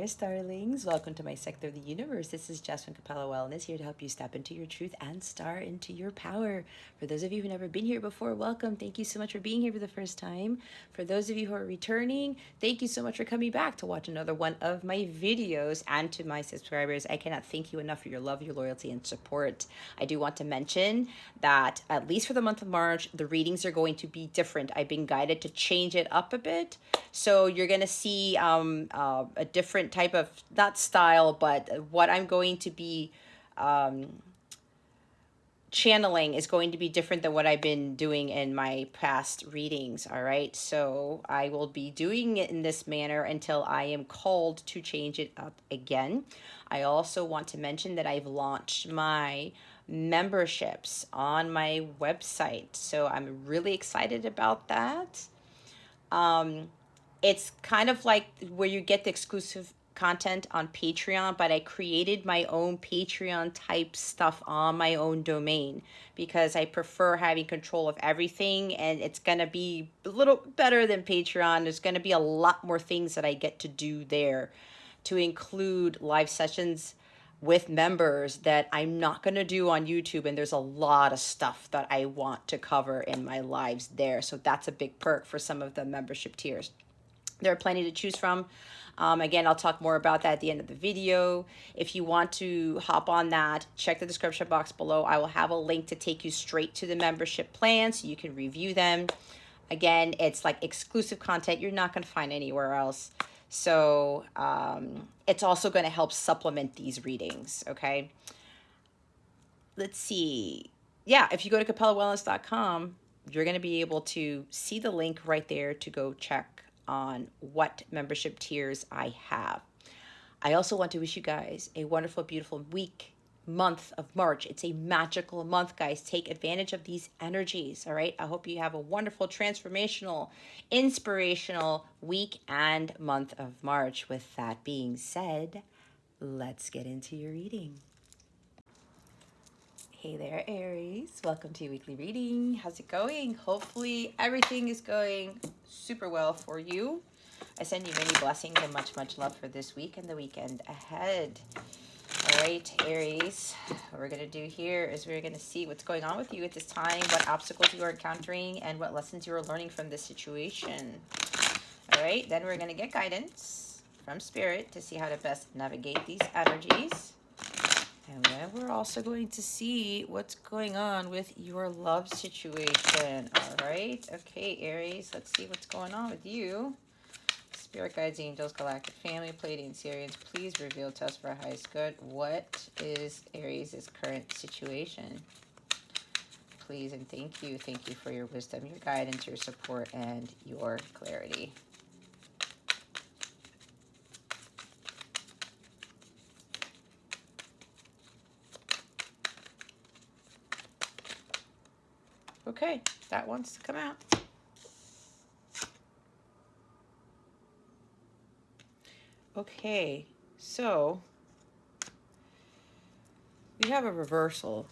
there, starlings. Welcome to my sector of the universe. This is Jasmine Capella Wellness, here to help you step into your truth and star into your power. For those of you who've never been here before, welcome. Thank you so much for being here for the first time. For those of you who are returning, thank you so much for coming back to watch another one of my videos. And to my subscribers, I cannot thank you enough for your love, your loyalty, and support. I do want to mention that at least for the month of March, the readings are going to be different. I've been guided to change it up a bit. So you're going to see a different type of, not style, but what I'm going to be channeling is going to be different than what I've been doing in my past readings. All right. So I will be doing it in this manner until I am called to change it up again. I also want to mention that I've launched my memberships on my website. So I'm really excited about that. It's kind of like where you get the exclusive content on Patreon, but I created my own Patreon type stuff on my own domain because I prefer having control of everything, and it's going to be a little better than Patreon. There's going to be a lot more things that I get to do there, to include live sessions with members that I'm not going to do on YouTube. And there's a lot of stuff that I want to cover in my lives there. So that's a big perk for some of the membership tiers. There are plenty to choose from. Again, I'll talk more about that at the end of the video. If you want to hop on that, check the description box below. I will have a link to take you straight to the membership plan so you can review them. Again, it's like exclusive content you're not going to find anywhere else. So it's also going to help supplement these readings, okay? Let's see. Yeah, if you go to capellawellness.com, you're going to be able to see the link right there to go check on what membership tiers I have. I also want to wish you guys a wonderful, beautiful month of March. It's a magical month, guys. Take advantage of these energies, all right? I hope you have a wonderful, transformational, inspirational week and month of March. With that being said, let's get into your reading. Hey there, Aries. Welcome to your weekly reading. How's it going? Hopefully everything is going super well for you. I send you many blessings and much, much love for this week and the weekend ahead. All right, Aries, what we're going to do here is we're going to see what's going on with you at this time, what obstacles you are encountering, and what lessons you are learning from this situation. All right, then we're going to get guidance from Spirit to see how to best navigate these energies. And then we're also going to see what's going on with your love situation. All right. Okay, Aries, let's see what's going on with you. Spirit guides, angels, galactic family, Pleiadian, Sirians, please reveal to us for our highest good. What is Aries' current situation? Please and thank you. Thank you for your wisdom, your guidance, your support, and your clarity. Okay, that wants to come out. Okay, so we have a reversal.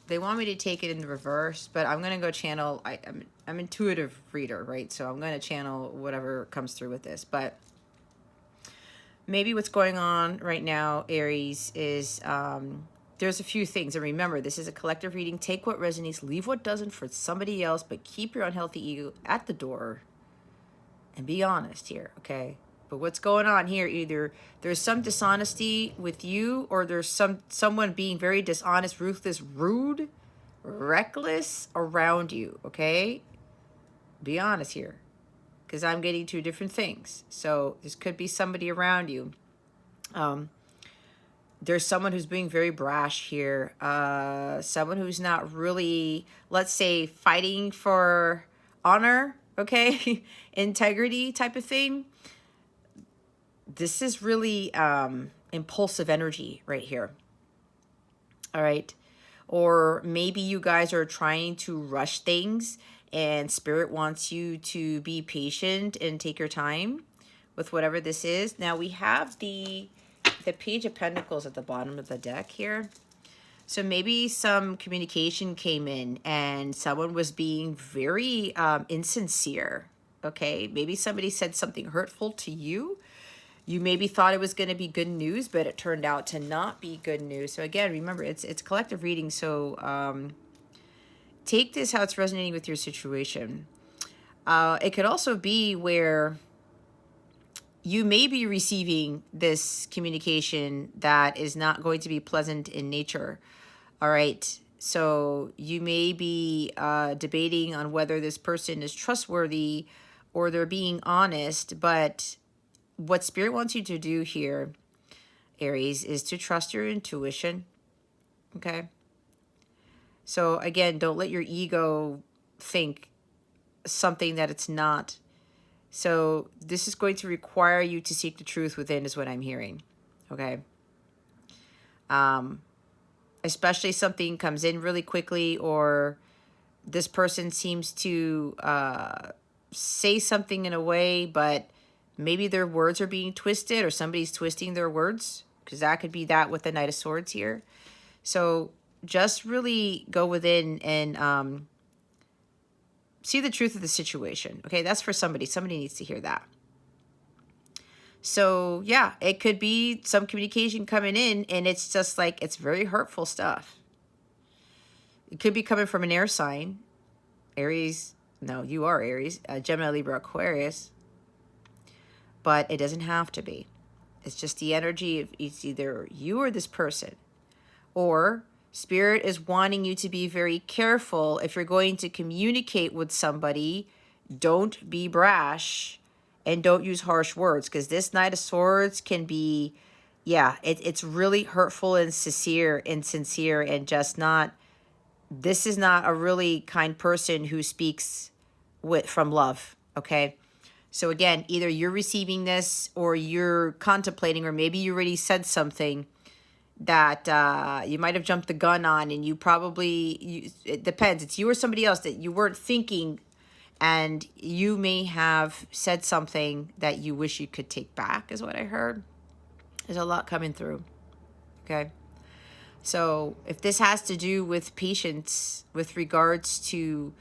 They want me to take it in the reverse, but I'm going to go channel. I'm intuitive reader, right? So I'm going to channel whatever comes through with this. But maybe what's going on right now, Aries, is there's a few things. And remember, this is a collective reading. Take what resonates, leave what doesn't for somebody else, but keep your unhealthy ego at the door and be honest here, okay? But what's going on here, either there's some dishonesty with you, or there's someone being very dishonest, ruthless, rude, reckless around you, okay? Be honest here, because I'm getting two different things. So this could be somebody around you. There's someone who's being very brash here. Someone who's not really, let's say, fighting for honor, okay? Integrity type of thing. This is really impulsive energy right here. All right. Or maybe you guys are trying to rush things and Spirit wants you to be patient and take your time with whatever this is. Now we have the Page of Pentacles at the bottom of the deck here. So maybe some communication came in and someone was being very insincere. Okay. Maybe somebody said something hurtful to you. You maybe thought it was going to be good news, but it turned out to not be good news. So again, remember, it's collective reading. So take this how it's resonating with your situation. It could also be where you may be receiving this communication that is not going to be pleasant in nature. All right. So you may be debating on whether this person is trustworthy or they're being honest. But what Spirit wants you to do here, Aries, is to trust your intuition. Okay. So again, don't let your ego think something that it's not. So this is going to require you to seek the truth within, is what I'm hearing. Okay. Especially something comes in really quickly, or this person seems to say something in a way, but maybe their words are being twisted, or somebody's twisting their words, because that could be that with the Knight of Swords here. So just really go within and see the truth of the situation. Okay, that's for somebody. Somebody needs to hear that. So yeah, it could be some communication coming in, and it's just like, it's very hurtful stuff. It could be coming from an air sign. Aries, no, you are Aries, Gemini, Libra, Aquarius. But it doesn't have to be. It's just the energy of, it's either you or this person. Or Spirit is wanting you to be very careful if you're going to communicate with somebody. Don't be brash and don't use harsh words, because this Knight of Swords can be, yeah, it's really hurtful and sincere and just not, this is not a really kind person who speaks from love. Okay. So again, either you're receiving this or you're contemplating, or maybe you already said something that you might have jumped the gun on, and you probably, it depends. It's you or somebody else that you weren't thinking, and you may have said something that you wish you could take back, is what I heard. There's a lot coming through. Okay. So if this has to do with patience with regards to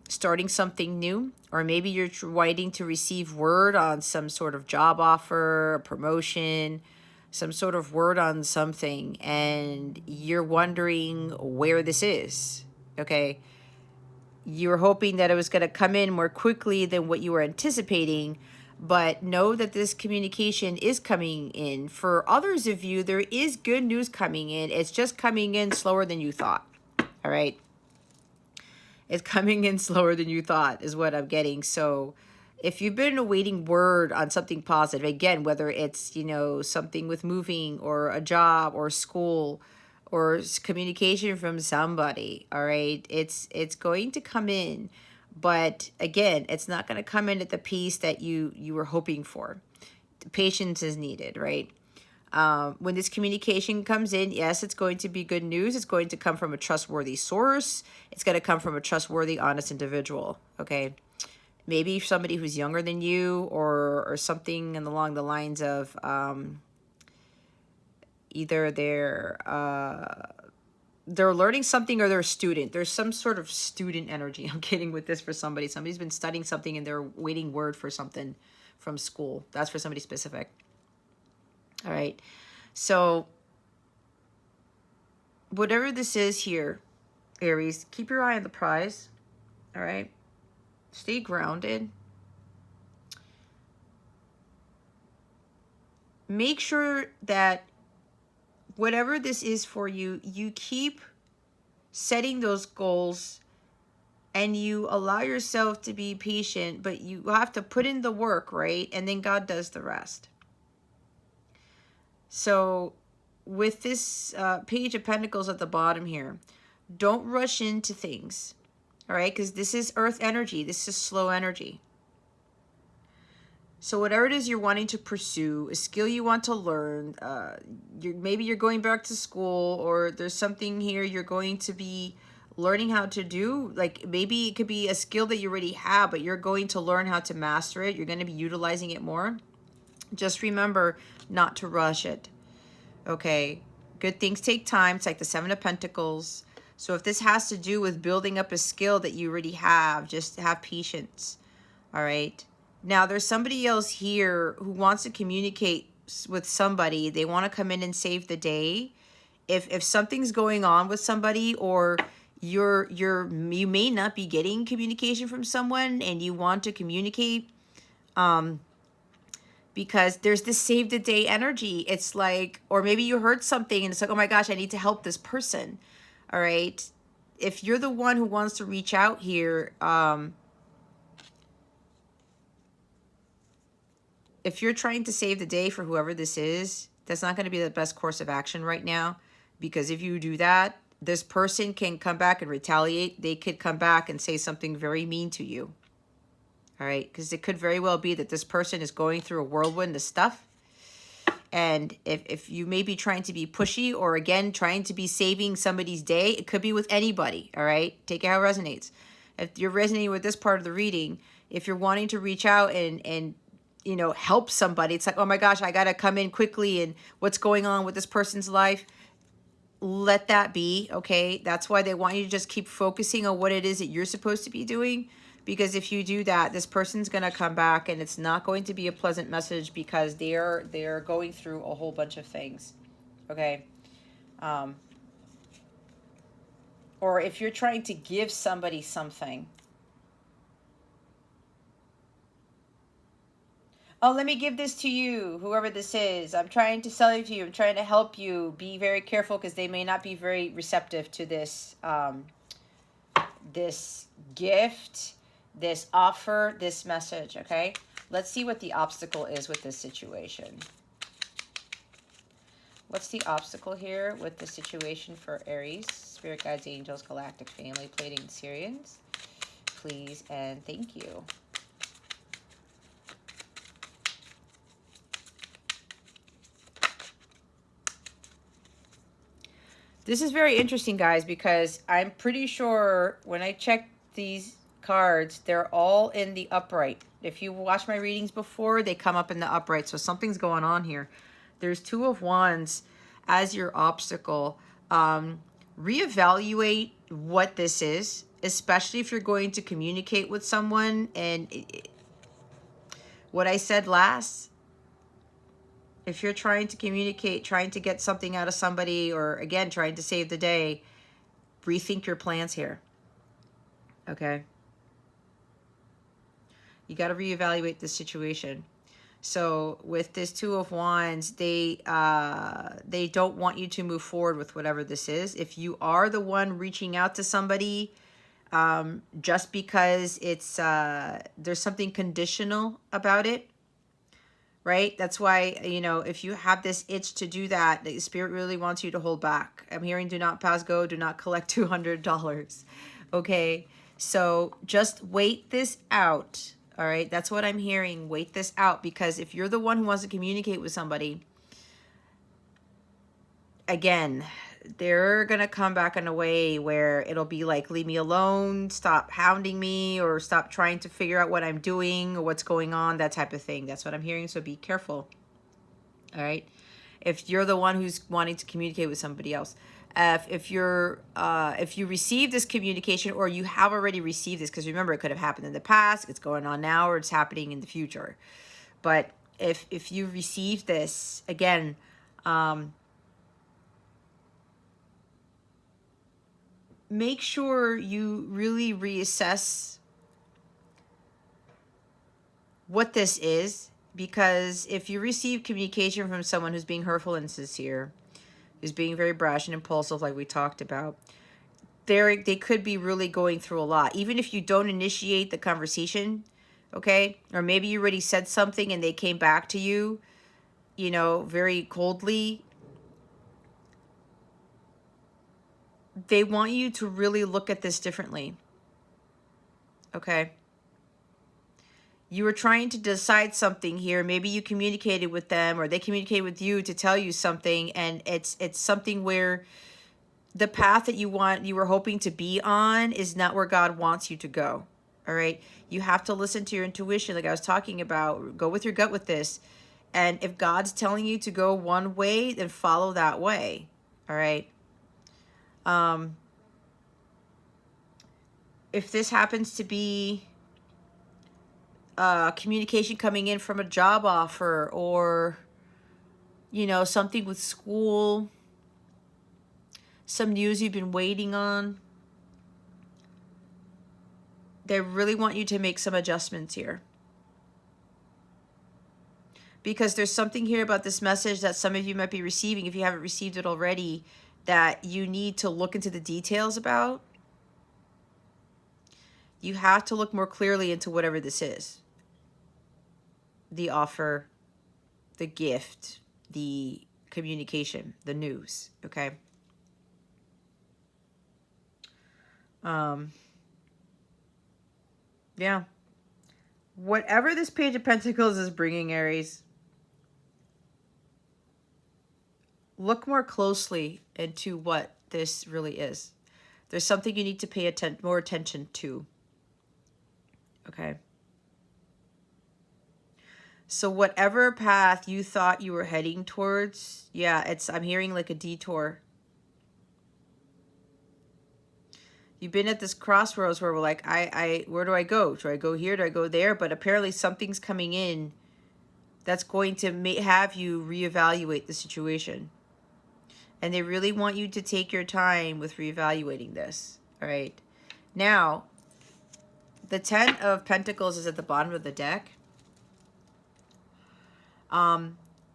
starting something new, or maybe you're waiting to receive word on some sort of job offer, a promotion, some sort of word on something, and you're wondering where this is. Okay. You were hoping that it was going to come in more quickly than what you were anticipating, but know that this communication is coming in. For others of you, there is good news coming in. It's just coming in slower than you thought. All right. It's coming in slower than you thought, is what I'm getting. So if you've been awaiting word on something positive, again, whether it's, you know, something with moving or a job or school or communication from somebody, all right, it's going to come in. But again, it's not going to come in at the pace that you were hoping for. Patience is needed, right? When this communication comes in, yes, it's going to be good news. It's going to come from a trustworthy source. It's going to come from a trustworthy, honest individual. Okay. Maybe somebody who's younger than you, or something along the lines of either they're learning something, or they're a student. There's some sort of student energy I'm getting with this for somebody. Somebody's been studying something and they're waiting word for something from school. That's for somebody specific. All right. So whatever this is here, Aries, keep your eye on the prize. All right. Stay grounded. Make sure that whatever this is for you, you keep setting those goals, and you allow yourself to be patient, but you have to put in the work, right? And then God does the rest. So with this Page of Pentacles at the bottom here, don't rush into things, all right? Because this is earth energy. This is slow energy. So whatever it is you're wanting to pursue, a skill you want to learn, maybe you're going back to school, or there's something here you're going to be learning how to do. Like maybe it could be a skill that you already have, but you're going to learn how to master it. You're going to be utilizing it more. Just remember not to rush it. Okay. Good things take time. It's like the Seven of Pentacles. So if this has to do with building up a skill that you already have, just have patience. All right. Now, there's somebody else here who wants to communicate with somebody. They want to come in and save the day. If something's going on with somebody, or you may not be getting communication from someone and you want to communicate, because there's this save the day energy. It's like, or maybe you heard something and it's like, oh my gosh, I need to help this person. All right. If you're the one who wants to reach out here, if you're trying to save the day for whoever this is, that's not going to be the best course of action right now. Because if you do that, this person can come back and retaliate. They could come back and say something very mean to you. All right. Because it could very well be that this person is going through a whirlwind of stuff. And if you may be trying to be pushy, or again, trying to be saving somebody's day, it could be with anybody. All right. Take it how it resonates. If you're resonating with this part of the reading, if you're wanting to reach out and you know, help somebody, it's like, oh my gosh, I got to come in quickly, and what's going on with this person's life, let that be. Okay. That's why they want you to just keep focusing on what it is that you're supposed to be doing. Because if you do that, this person's going to come back and it's not going to be a pleasant message, because they're going through a whole bunch of things. Okay. Or if you're trying to give somebody something, oh, let me give this to you, whoever this is. I'm trying to sell it to you. I'm trying to help you. Be very careful, because they may not be very receptive to this, this gift, this offer, this message, okay? Let's see what the obstacle is with this situation. What's the obstacle here with the situation for Aries? Spirit guides, angels, galactic family, Pleiadian Sirians. Please and thank you. This is very interesting, guys, because I'm pretty sure when I check these cards, they're all in the upright. If you watch my readings before, they come up in the upright. So something's going on here. There's Two of Wands as your obstacle. Reevaluate what this is, especially if you're going to communicate with someone. And what I said last, if you're trying to communicate, trying to get something out of somebody, or again, trying to save the day, rethink your plans here. Okay. You got to reevaluate the situation. So with this Two of Wands, they don't want you to move forward with whatever this is. If you are the one reaching out to somebody, just because it's there's something conditional about it, right? That's why, you know, if you have this itch to do that, the spirit really wants you to hold back. I'm hearing do not pass go, do not collect $200. Okay, so just wait this out. All right, that's what I'm hearing. Wait this out, because if you're the one who wants to communicate with somebody, again, they're going to come back in a way where it'll be like, leave me alone, stop hounding me, or stop trying to figure out what I'm doing or what's going on, that type of thing. That's what I'm hearing, so be careful. All right? If you're the one who's wanting to communicate with somebody else. If you receive this communication, or you have already received this, because remember, it could have happened in the past, it's going on now, or it's happening in the future. But if you receive this, again, make sure you really reassess what this is, because if you receive communication from someone who's being hurtful and insincere, who's being very brash and impulsive, like we talked about, they could be really going through a lot. Even if you don't initiate the conversation, okay? Or maybe you already said something and they came back to you, you know, very coldly. They want you to really look at this differently, okay? You were trying to decide something here. Maybe you communicated with them, or they communicated with you to tell you something, and it's something where the path that you were hoping to be on is not where God wants you to go. All right. You have to listen to your intuition, like I was talking about. Go with your gut with this. And if God's telling you to go one way, then follow that way. All right. If this happens to be communication coming in from a job offer, or, you know, something with school, some news you've been waiting on. They really want you to make some adjustments here. Because there's something here about this message that some of you might be receiving, if you haven't received it already, that you need to look into the details about. You have to look more clearly into whatever this is. The offer, the gift, the communication, the news, okay? Yeah. Whatever this Page of Pentacles is bringing, Aries, look more closely into what this really is. There's something you need to pay more attention to. Okay. So whatever path you thought you were heading towards, yeah, I'm hearing like a detour. You've been at this crossroads where we're like, where do I go? Do I go here? Do I go there? But apparently something's coming in that's going to have you reevaluate the situation. And they really want you to take your time with reevaluating this. All right. Now, the 10 of Pentacles is at the bottom of the deck.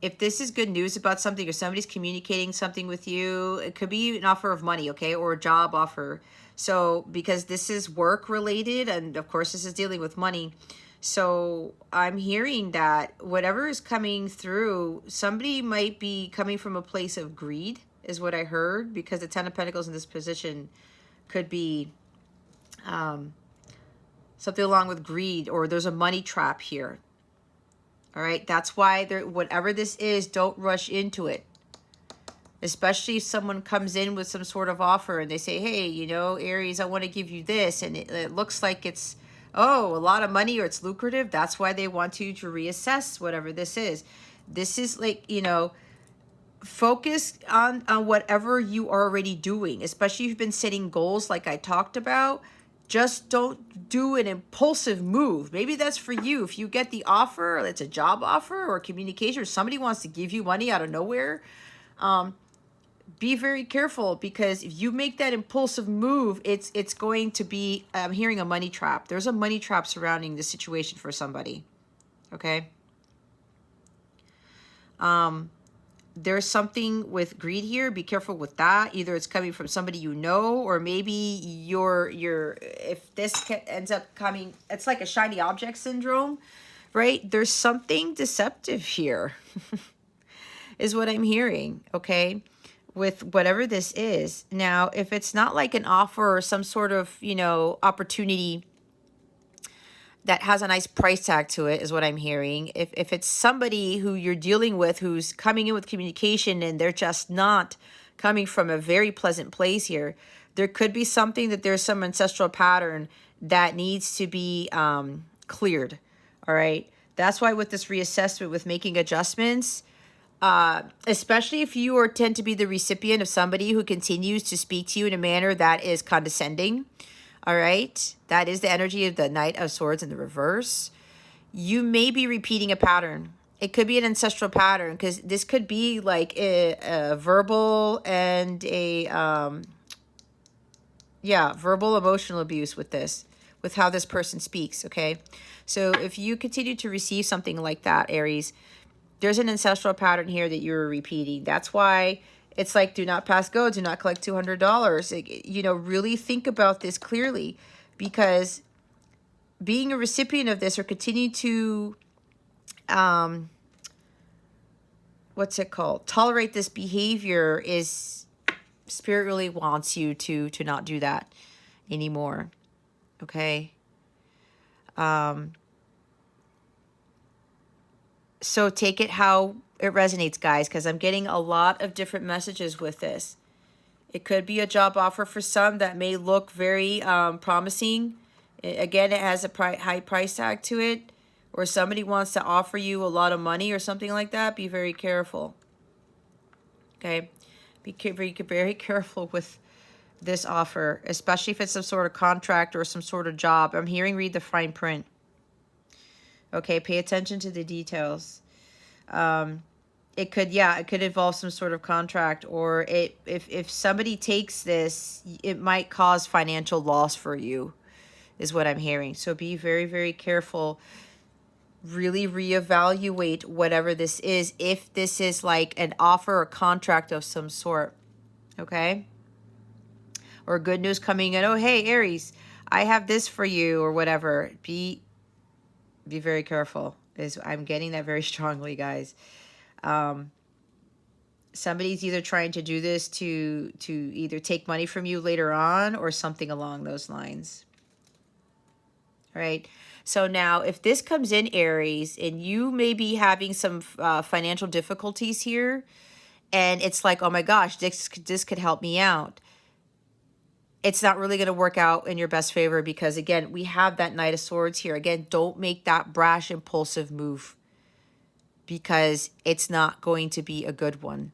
If this is good news about something, or somebody's communicating something with you, it could be an offer of money, okay, or a job offer. So, because this is work related, and of course this is dealing with money. So I'm hearing that whatever is coming through, somebody might be coming from a place of greed, is what I heard, because the 10 of Pentacles in this position could be something along with greed, or there's a money trap here. All right, that's why whatever this is, don't rush into it. Especially if someone comes in with some sort of offer and they say, hey, you know, Aries, I want to give you this. And it looks like it's, oh, a lot of money, or it's lucrative. That's why they want you to reassess whatever this is. This is like, you know, focus on whatever you are already doing, especially if you've been setting goals like I talked about. Just don't do an impulsive move. Maybe that's for you. If you get the offer, it's a job offer or communication, or somebody wants to give you money out of nowhere, be very careful, because if you make that impulsive move, it's going to be, I'm hearing a money trap. There's a money trap surrounding this situation for somebody. Okay? There's something with greed here. Be careful with that. Either it's coming from somebody you know, or maybe if this ends up coming, it's like a shiny object syndrome, right? There's something deceptive here, is what I'm hearing, okay? With whatever this is. Now, if it's not like an offer or some sort of, you know, opportunity that has a nice price tag to it, is what I'm hearing. If it's somebody who you're dealing with who's coming in with communication and they're just not coming from a very pleasant place here, there could be something that there's some ancestral pattern that needs to be cleared. All right. That's why with this reassessment, with making adjustments, especially if you tend to be the recipient of somebody who continues to speak to you in a manner that is condescending. All right. That is the energy of the Knight of Swords in the reverse. You may be repeating a pattern. It could be an ancestral pattern, because this could be like a verbal and verbal emotional abuse with this, with how this person speaks. Okay. So if you continue to receive something like that, Aries, there's an ancestral pattern here that you're repeating. That's why it's like, do not pass go, do not collect $200. You know, really think about this clearly, because being a recipient of this, or continue to, tolerate this behavior, is Spirit really wants you to not do that anymore. Okay. So take it how it resonates, guys, because I'm getting a lot of different messages with this. It could be a job offer for some that may look very promising. Again, it has a high price tag to it, or somebody wants to offer you a lot of money or something like that. Be very careful. Okay? Be very careful with this offer, especially if it's some sort of contract or some sort of job. I'm hearing read the fine print. Okay, pay attention to the details. It could, yeah, it could involve some sort of contract, or if somebody takes this, it might cause financial loss for you, is what I'm hearing. So be very, very careful. Really reevaluate whatever this is, if this is like an offer or contract of some sort, okay? Or good news coming in. Oh, hey, Aries, I have this for you, or whatever. Be very careful. I'm getting that very strongly, guys. Somebody's either trying to do this to either take money from you later on, or something along those lines. All right. So now, if this comes in, Aries, and you may be having some financial difficulties here, and it's like, oh my gosh, this could help me out. It's not really going to work out in your best favor, because again, we have that Knight of Swords here. Again, don't make that brash, impulsive move, because it's not going to be a good one.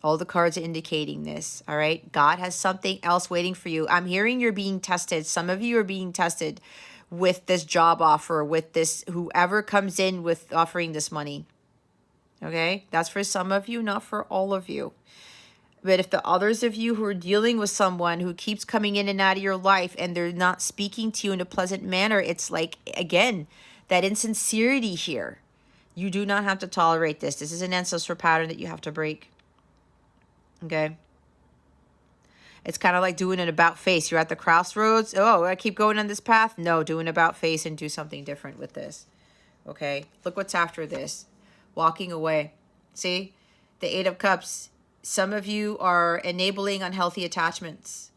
All the cards are indicating this, all right? God has something else waiting for you. I'm hearing you're being tested. Some of you are being tested with this job offer, with this, whoever comes in with offering this money, okay? That's for some of you, not for all of you. But if the others of you who are dealing with someone who keeps coming in and out of your life and they're not speaking to you in a pleasant manner, it's like, again, that insincerity here. You do not have to tolerate this. This is an ancestral pattern that you have to break. Okay? It's kind of like doing an about face. You're at the crossroads. Oh, I keep going on this path? No, do an about face and do something different with this. Okay? Look what's after this. Walking away. See? The Eight of Cups. Some of you are enabling unhealthy attachments,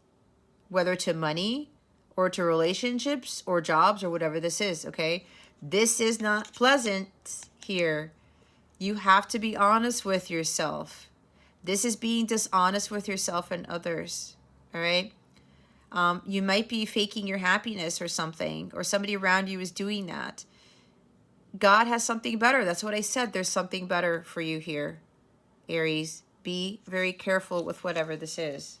whether to money or to relationships or jobs or whatever this is, okay? This is not pleasant here. You have to be honest with yourself. This is being dishonest with yourself and others, all right? You might be faking your happiness or something, or somebody around you is doing that. God has something better. That's what I said. There's something better for you here, Aries. Be very careful with whatever this is.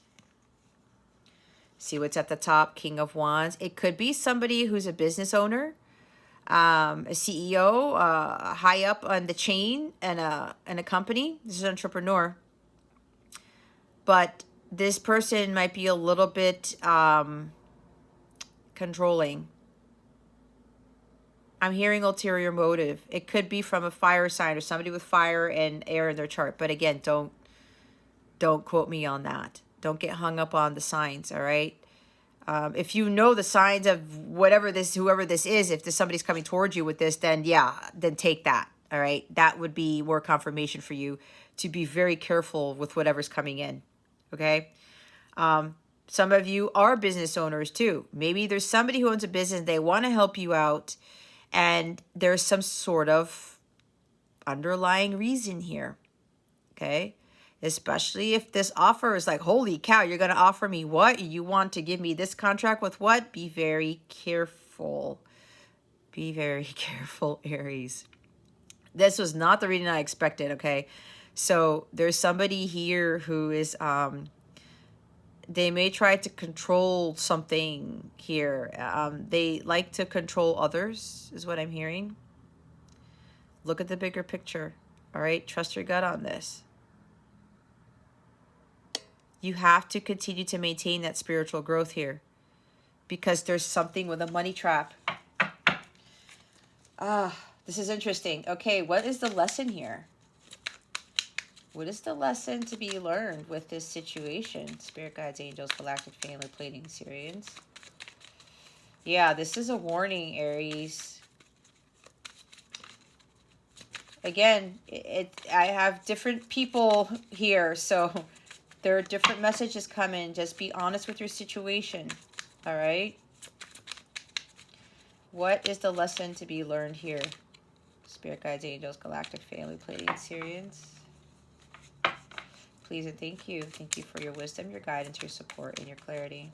See what's at the top, King of Wands. It could be somebody who's a business owner, a CEO, high up on the chain in a company. This is an entrepreneur. But this person might be a little bit controlling. I'm hearing ulterior motive. It could be from a fire sign or somebody with fire and air in their chart. But again, don't quote me on that. Don't get hung up on the signs, all right? If you know the signs of whoever this is, if somebody's coming towards you with this, then yeah, then take that, all right? That would be more confirmation for you to be very careful with whatever's coming in, okay? Some of you are business owners too. Maybe there's somebody who owns a business, they want to help you out, and there's some sort of underlying reason here, okay? Especially if this offer is like, holy cow, you're going to offer me what? You want to give me this contract with what? Be very careful. Be very careful, Aries. This was not the reading I expected, okay? So there's somebody here who is, they may try to control something here. They like to control others, is what I'm hearing. Look at the bigger picture, all right? Trust your gut on this. You have to continue to maintain that spiritual growth here, because there's something with a money trap. This is interesting. Okay, what is the lesson here? What is the lesson to be learned with this situation? Spirit guides, angels, galactic family, plating Syrians. Yeah, this is a warning, Aries. Again, I have different people here, so there are different messages coming. Just be honest with your situation, all right? What is the lesson to be learned here? Spirit guides, angels, galactic family, plating Syrians. Please and thank you. Thank you for your wisdom, your guidance, your support, and your clarity.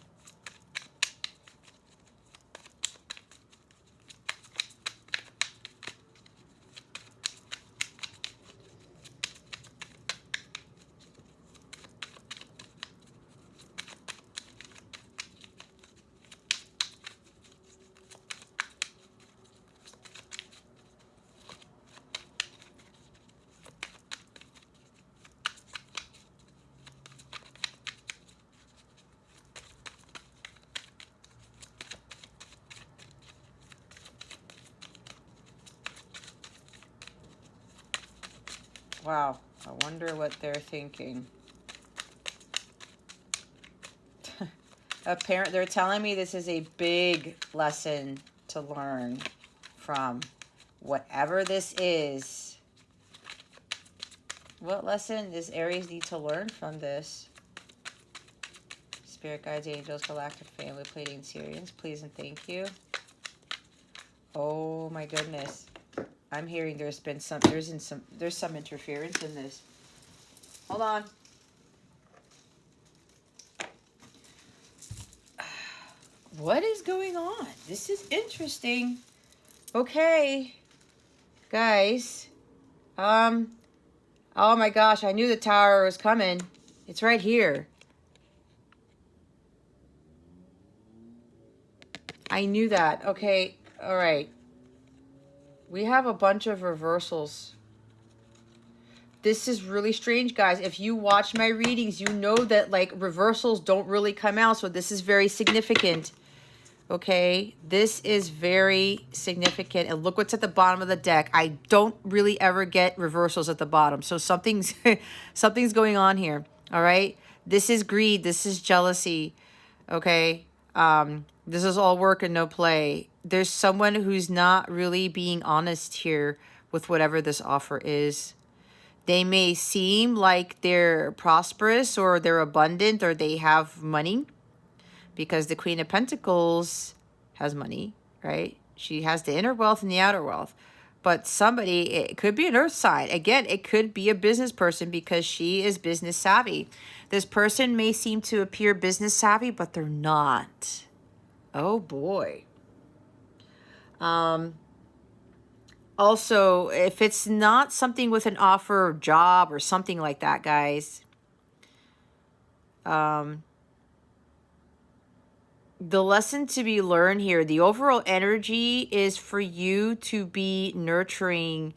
Wow. I wonder what they're thinking. Apparently, they're telling me this is a big lesson to learn from whatever this is. What lesson does Aries need to learn from this? Spirit guides, angels, galactic family, Pleiadian Sirians, please and thank you. Oh my goodness. I'm hearing there's some interference in this. Hold on. What is going on? This is interesting. Okay. Guys. Oh my gosh, I knew the tower was coming. It's right here. I knew that. Okay. All right. We have a bunch of reversals. This is really strange, guys. If you watch my readings, you know that like reversals don't really come out. So this is very significant. Okay, this is very significant. And look what's at the bottom of the deck. I don't really ever get reversals at the bottom. So something's something's going on here. All right. This is greed. This is jealousy. Okay. This is all work and no play. There's someone who's not really being honest here with whatever this offer is. They may seem like they're prosperous or they're abundant or they have money, because the Queen of Pentacles has money, right? She has the inner wealth and the outer wealth. But somebody, it could be an earth sign. Again, it could be a business person because she is business savvy. This person may seem to appear business savvy, but they're not. Oh boy. Also, if it's not something with an offer of job or something like that, guys, the lesson to be learned here, the overall energy is for you to be nurturing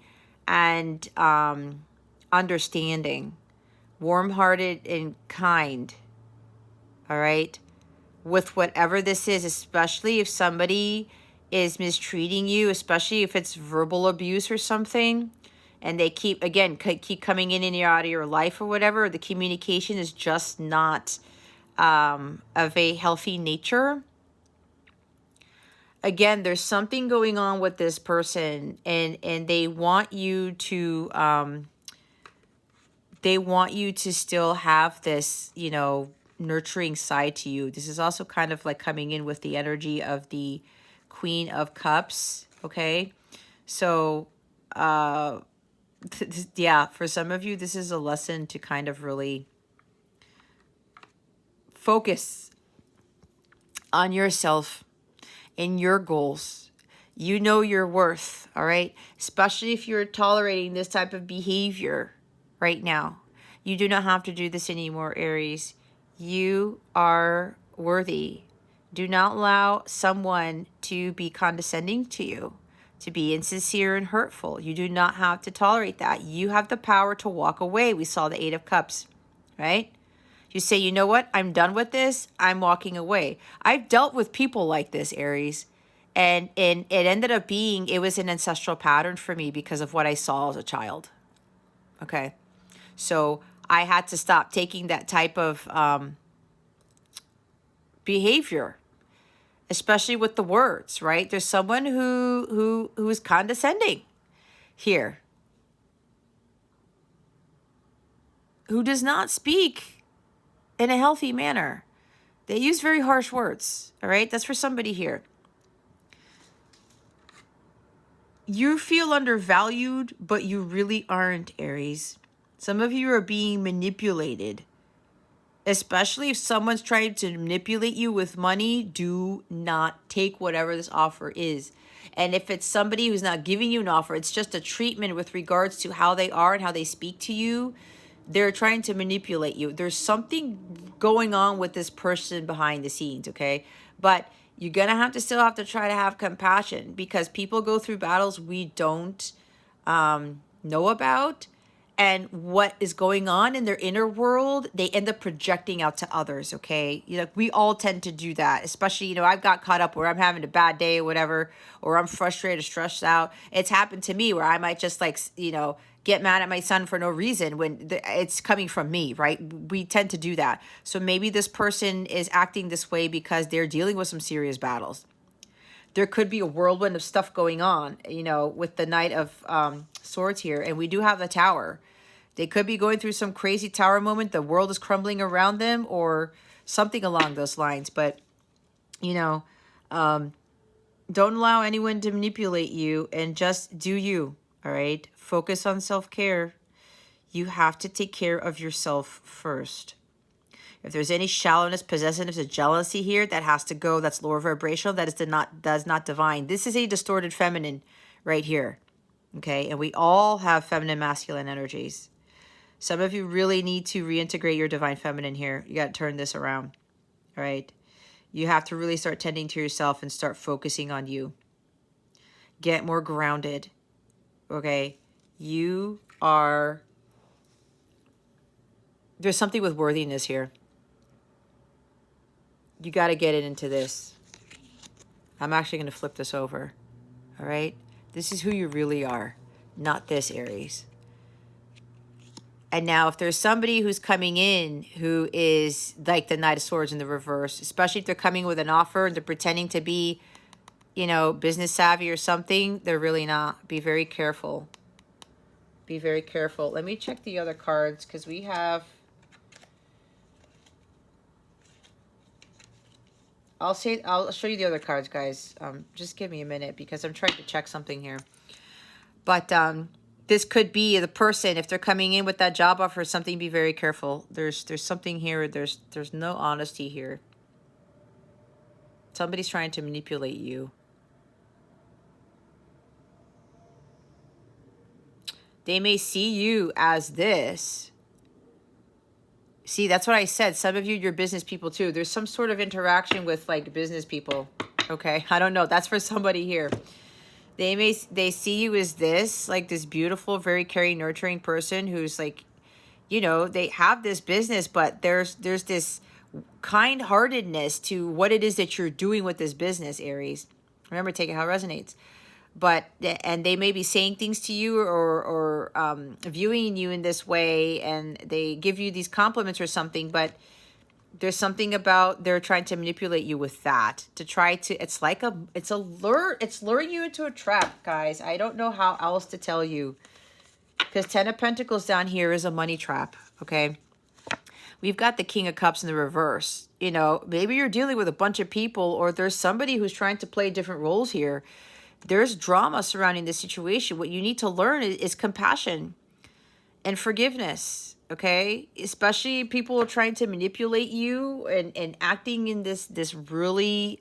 and understanding, warm-hearted and kind, all right, with whatever this is, especially if somebody is mistreating you, especially if it's verbal abuse or something, and they keep coming in and out of your life or whatever. The communication is just not of a healthy nature. Again, there's something going on with this person, and they want you to still have this, you know, nurturing side to you. This is also kind of like coming in with the energy of the Queen of Cups. Okay, so yeah, for some of you, this is a lesson to kind of really focus on yourself and your goals. You know your worth, all right? Especially if you're tolerating this type of behavior right now. You do not have to do this anymore, Aries. You are worthy. Do not allow someone to be condescending to you, to be insincere and hurtful. You do not have to tolerate that. You have the power to walk away. We saw the Eight of Cups, right? You say, you know what? I'm done with this. I'm walking away. I've dealt with people like this, Aries. And it ended up being, it was an ancestral pattern for me because of what I saw as a child. Okay. So I had to stop taking that type of behavior, especially with the words, right? There's someone who is condescending here, who does not speak in a healthy manner. They use very harsh words, all right? That's for somebody here. You feel undervalued, but you really aren't, Aries. Some of you are being manipulated, especially if someone's trying to manipulate you with money. Do not take whatever this offer is. And if it's somebody who's not giving you an offer, it's just a treatment with regards to how they are and how they speak to you. They're trying to manipulate you. There's something going on with this person behind the scenes, okay? But you're going to still have to try to have compassion, because people go through battles we don't know about. and what is going on in their inner world, they end up projecting out to others, okay? We all tend to do that, especially, I've got caught up where I'm having a bad day or whatever, or I'm frustrated, stressed out. It's happened to me where I might just get mad at my son for no reason when it's coming from me, right? We tend to do that. So maybe this person is acting this way because they're dealing with some serious battles. There could be a whirlwind of stuff going on, with the Knight of Swords here, and we do have the Tower. They could be going through some crazy tower moment. The world is crumbling around them or something along those lines. But, don't allow anyone to manipulate you and just do you, all right? Focus on self-care. You have to take care of yourself first. If there's any shallowness, possessiveness, or jealousy here, that has to go. That's lower vibrational. That is not divine. This is a distorted feminine right here, okay? And we all have feminine, masculine energies. Some of you really need to reintegrate your divine feminine here. You got to turn this around, all right? You have to really start tending to yourself and start focusing on you. Get more grounded, okay? There's something with worthiness here. You got to get it into this. I'm actually going to flip this over, all right? This is who you really are, not this, Aries. And now if there's somebody who's coming in who is like the Knight of Swords in the reverse, especially if they're coming with an offer and they're pretending to be, business savvy or something, they're really not. Be very careful. Be very careful. Let me check the other cards because we have... I'll show you the other cards, guys. Just give me a minute because I'm trying to check something here. But this could be the person, if they're coming in with that job offer or something, be very careful. There's something here. There's no honesty here. Somebody's trying to manipulate you. They may see you as this. See, that's what I said. Some of you, you're business people too. There's some sort of interaction with business people. Okay, I don't know. That's for somebody here. They see you as this, this beautiful, very caring, nurturing person who's they have this business, but there's this kind-heartedness to what it is that you're doing with this business, Aries. Remember, take it how it resonates. And they may be saying things to you or viewing you in this way, and they give you these compliments or something, but there's something about they're trying to manipulate you with that to try to, it's luring you into a trap, guys. I don't know how else to tell you, because 10 of Pentacles down here is a money trap, okay? We've got the King of Cups in the reverse. Maybe you're dealing with a bunch of people, or there's somebody who's trying to play different roles here. There's drama surrounding this situation. What you need to learn is compassion and forgiveness, okay? Especially people are trying to manipulate you and acting in this really...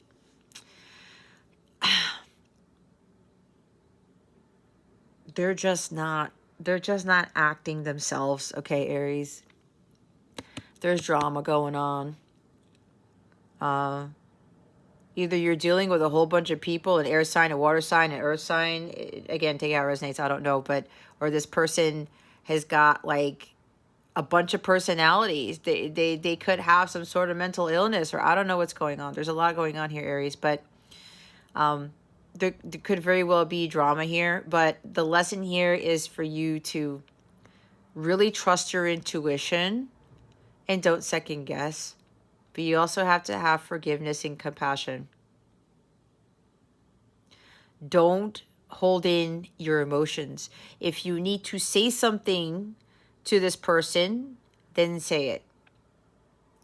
They're just not acting themselves, okay, Aries? There's drama going on. Either you're dealing with a whole bunch of people, an air sign, a water sign, an earth sign. Again, take it how it resonates. I don't know. Or this person has got a bunch of personalities. They could have some sort of mental illness, or I don't know what's going on. There's a lot going on here, Aries. But there could very well be drama here. But the lesson here is for you to really trust your intuition and don't second guess. But you also have to have forgiveness and compassion. Don't hold in your emotions. If you need to say something to this person, then say it.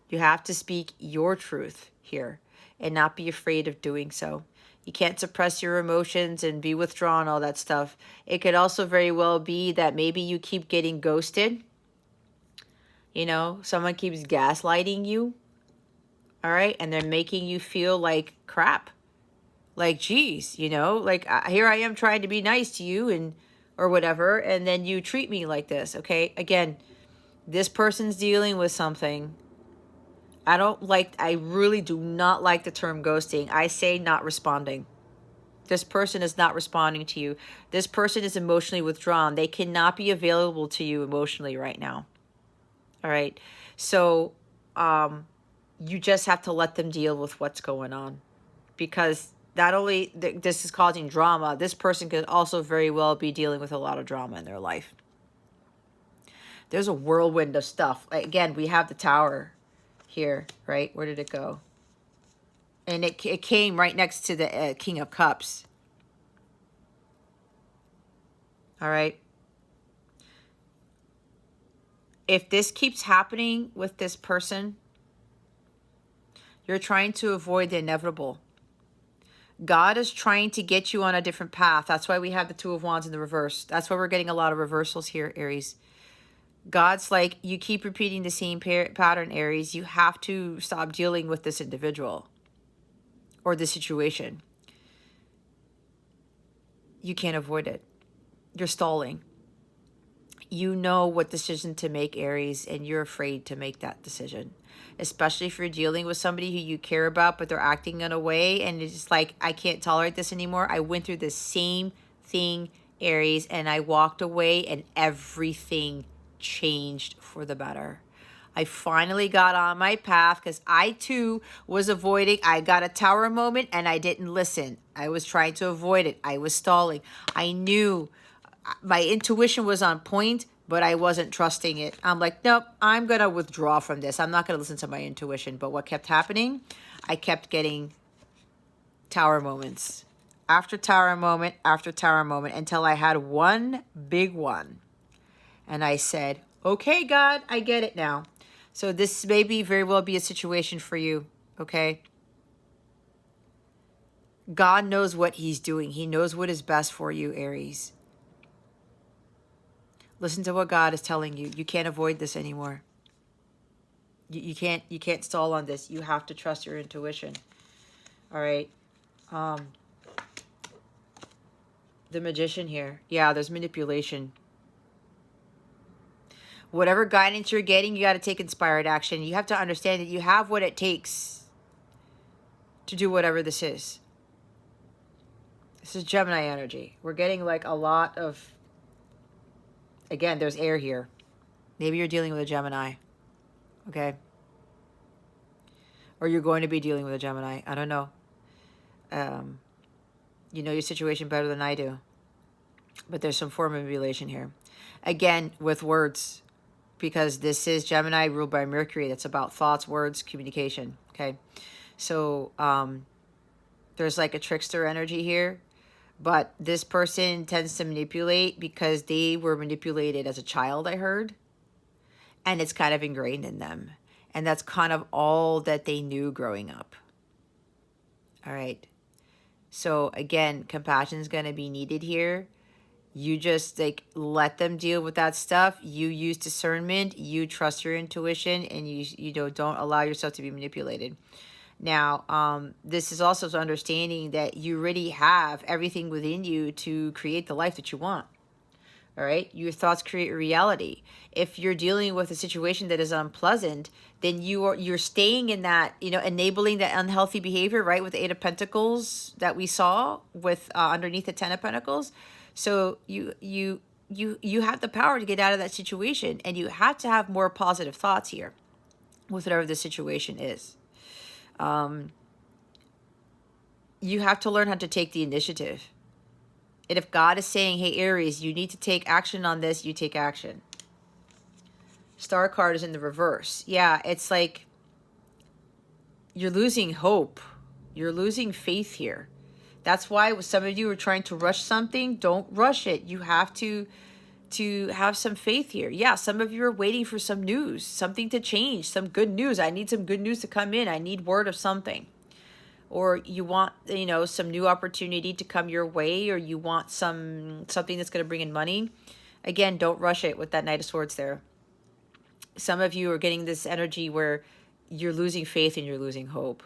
You have to speak your truth here and not be afraid of doing so. You can't suppress your emotions and be withdrawn, all that stuff. It could also very well be that maybe you keep getting ghosted. Someone keeps gaslighting you. All right. And they're making you feel like crap. Geez, here I am trying to be nice to you or whatever. And then you treat me like this. Okay. Again, this person's dealing with something. I really do not like the term ghosting. I say not responding. This person is not responding to you. This person is emotionally withdrawn. They cannot be available to you emotionally right now. All right. So you just have to let them deal with what's going on, because not only this is causing drama, this person could also very well be dealing with a lot of drama in their life. There's a whirlwind of stuff. Again, we have the Tower here, right? Where did it go? And it came right next to the King of Cups. All right. If this keeps happening with this person, you're trying to avoid the inevitable. God is trying to get you on a different path. That's why we have the Two of Wands in the reverse. That's why we're getting a lot of reversals here, Aries. God's like, you keep repeating the same pattern, Aries. You have to stop dealing with this individual or the situation. You can't avoid it. You're stalling. You know what decision to make, Aries, and you're afraid to make that decision. Especially if you're dealing with somebody who you care about, but they're acting in a way, and it's just like, I can't tolerate this anymore. I went through the same thing, Aries, and I walked away, and everything changed for the better. I finally got on my path because I too was avoiding. I got a Tower moment and I didn't listen. I was trying to avoid it. I was stalling. I knew my intuition was on point, but I wasn't trusting it. I'm like, nope, I'm going to withdraw from this. I'm not going to listen to my intuition. But what kept happening? I kept getting Tower moments after Tower moment after Tower moment until I had one big one. And I said, okay, God, I get it now. So this may be very well be a situation for you, okay? God knows what he's doing. He knows what is best for you, Aries. Listen to what God is telling you. You can't avoid this anymore. You can't stall on this. You have to trust your intuition. All right. The Magician here. Yeah, there's manipulation. Whatever guidance you're getting, you got to take inspired action. You have to understand that you have what it takes to do whatever this is. This is Gemini energy. We're getting like a lot of, again, there's air here. Maybe you're dealing with a Gemini. Okay. Or you're going to be dealing with a Gemini. I don't know. You know your situation better than I do. But there's some form of manipulation here. Again, with words. Because this is Gemini ruled by Mercury. That's about thoughts, words, communication. Okay. So there's like a trickster energy here. But this person tends to manipulate because they were manipulated as a child, I heard. And it's kind of ingrained in them. And that's kind of all that they knew growing up. All right. So again, compassion is going to be needed here. You just like let them deal with that stuff. You use discernment. You trust your intuition, and you know, don't allow yourself to be manipulated. Now, this is also understanding that you already have everything within you to create the life that you want. All right. Your thoughts create reality. If you're dealing with a situation that is unpleasant, then you're staying in that, you know, enabling that unhealthy behavior, right? With the Eight of Pentacles that we saw with underneath the Ten of Pentacles. So you have the power to get out of that situation, and you have to have more positive thoughts here with whatever the situation is. You have to learn how to take the initiative. And if God is saying, hey, Aries, you need to take action on this, you take action. Star card is in the reverse. Yeah, it's like you're losing hope. You're losing faith here. That's why some of you are trying to rush something. Don't rush it. You have to have some faith here. Yeah, some of you are waiting for some news, something to change, some good news. I need some good news to come in. I need word of something. Or you want, you know, some new opportunity to come your way, or you want something that's going to bring in money. Again, don't rush it with that Knight of Swords there. Some of you are getting this energy where you're losing faith and you're losing hope.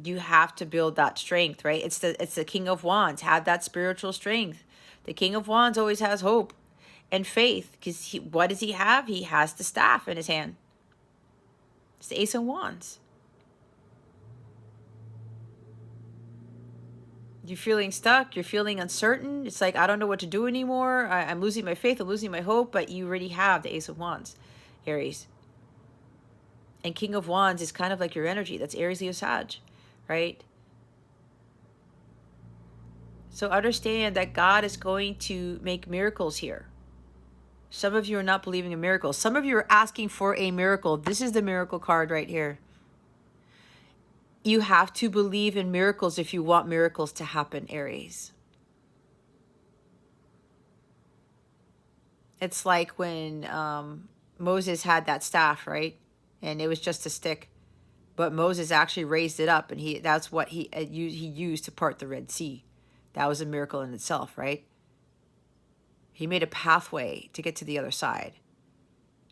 You have to build that strength, right? It's the King of Wands. Have that spiritual strength. The King of Wands always has hope and faith, because what does he have? He has the staff in his hand. It's the Ace of Wands. You're feeling stuck. You're feeling uncertain. It's like, I don't know what to do anymore. I'm losing my faith. I'm losing my hope. But you already have the Ace of Wands, Aries. And King of Wands is kind of like your energy. That's Aries, Leo, Sag, right? So understand that God is going to make miracles here. Some of you are not believing in miracles. Some of you are asking for a miracle. This is the miracle card right here. You have to believe in miracles if you want miracles to happen, Aries. It's like when Moses had that staff, right? And it was just a stick. But Moses actually raised it up, and that's what he used to part the Red Sea. That was a miracle in itself, right? He made a pathway to get to the other side.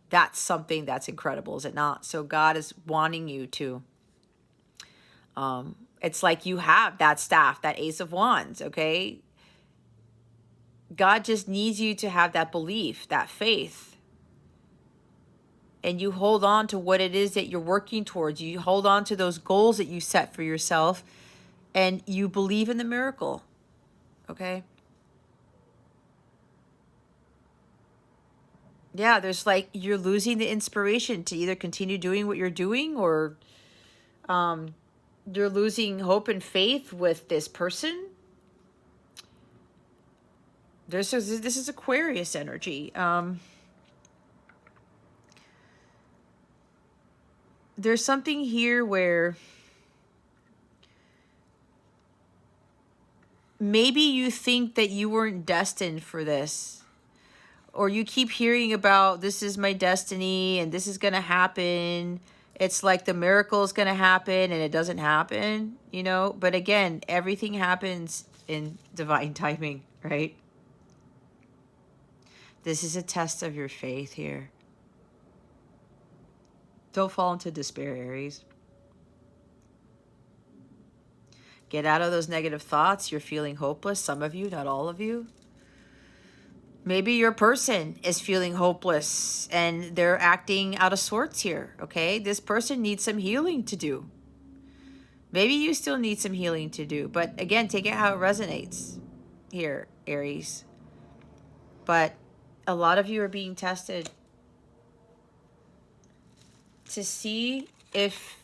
That's something that's incredible, is it not? So God is wanting you to, it's like you have that staff, that Ace of Wands, okay? God just needs you to have that belief, that faith. And you hold on to what it is that you're working towards. You hold on to those goals that you set for yourself, and you believe in the miracle, okay? Yeah, there's like, you're losing the inspiration to either continue doing what you're doing, or you're losing hope and faith with this person. This is Aquarius energy. There's something here where maybe you think that you weren't destined for this, or you keep hearing about, this is my destiny and this is going to happen. It's like the miracle is going to happen and it doesn't happen, you know? But again, everything happens in divine timing, right? This is a test of your faith here. Don't fall into despair, Aries. Get out of those negative thoughts. You're feeling hopeless. Some of you, not all of you. Maybe your person is feeling hopeless and they're acting out of sorts here, okay? This person needs some healing to do. Maybe you still need some healing to do. But again, take it how it resonates here, Aries. But a lot of you are being tested to see if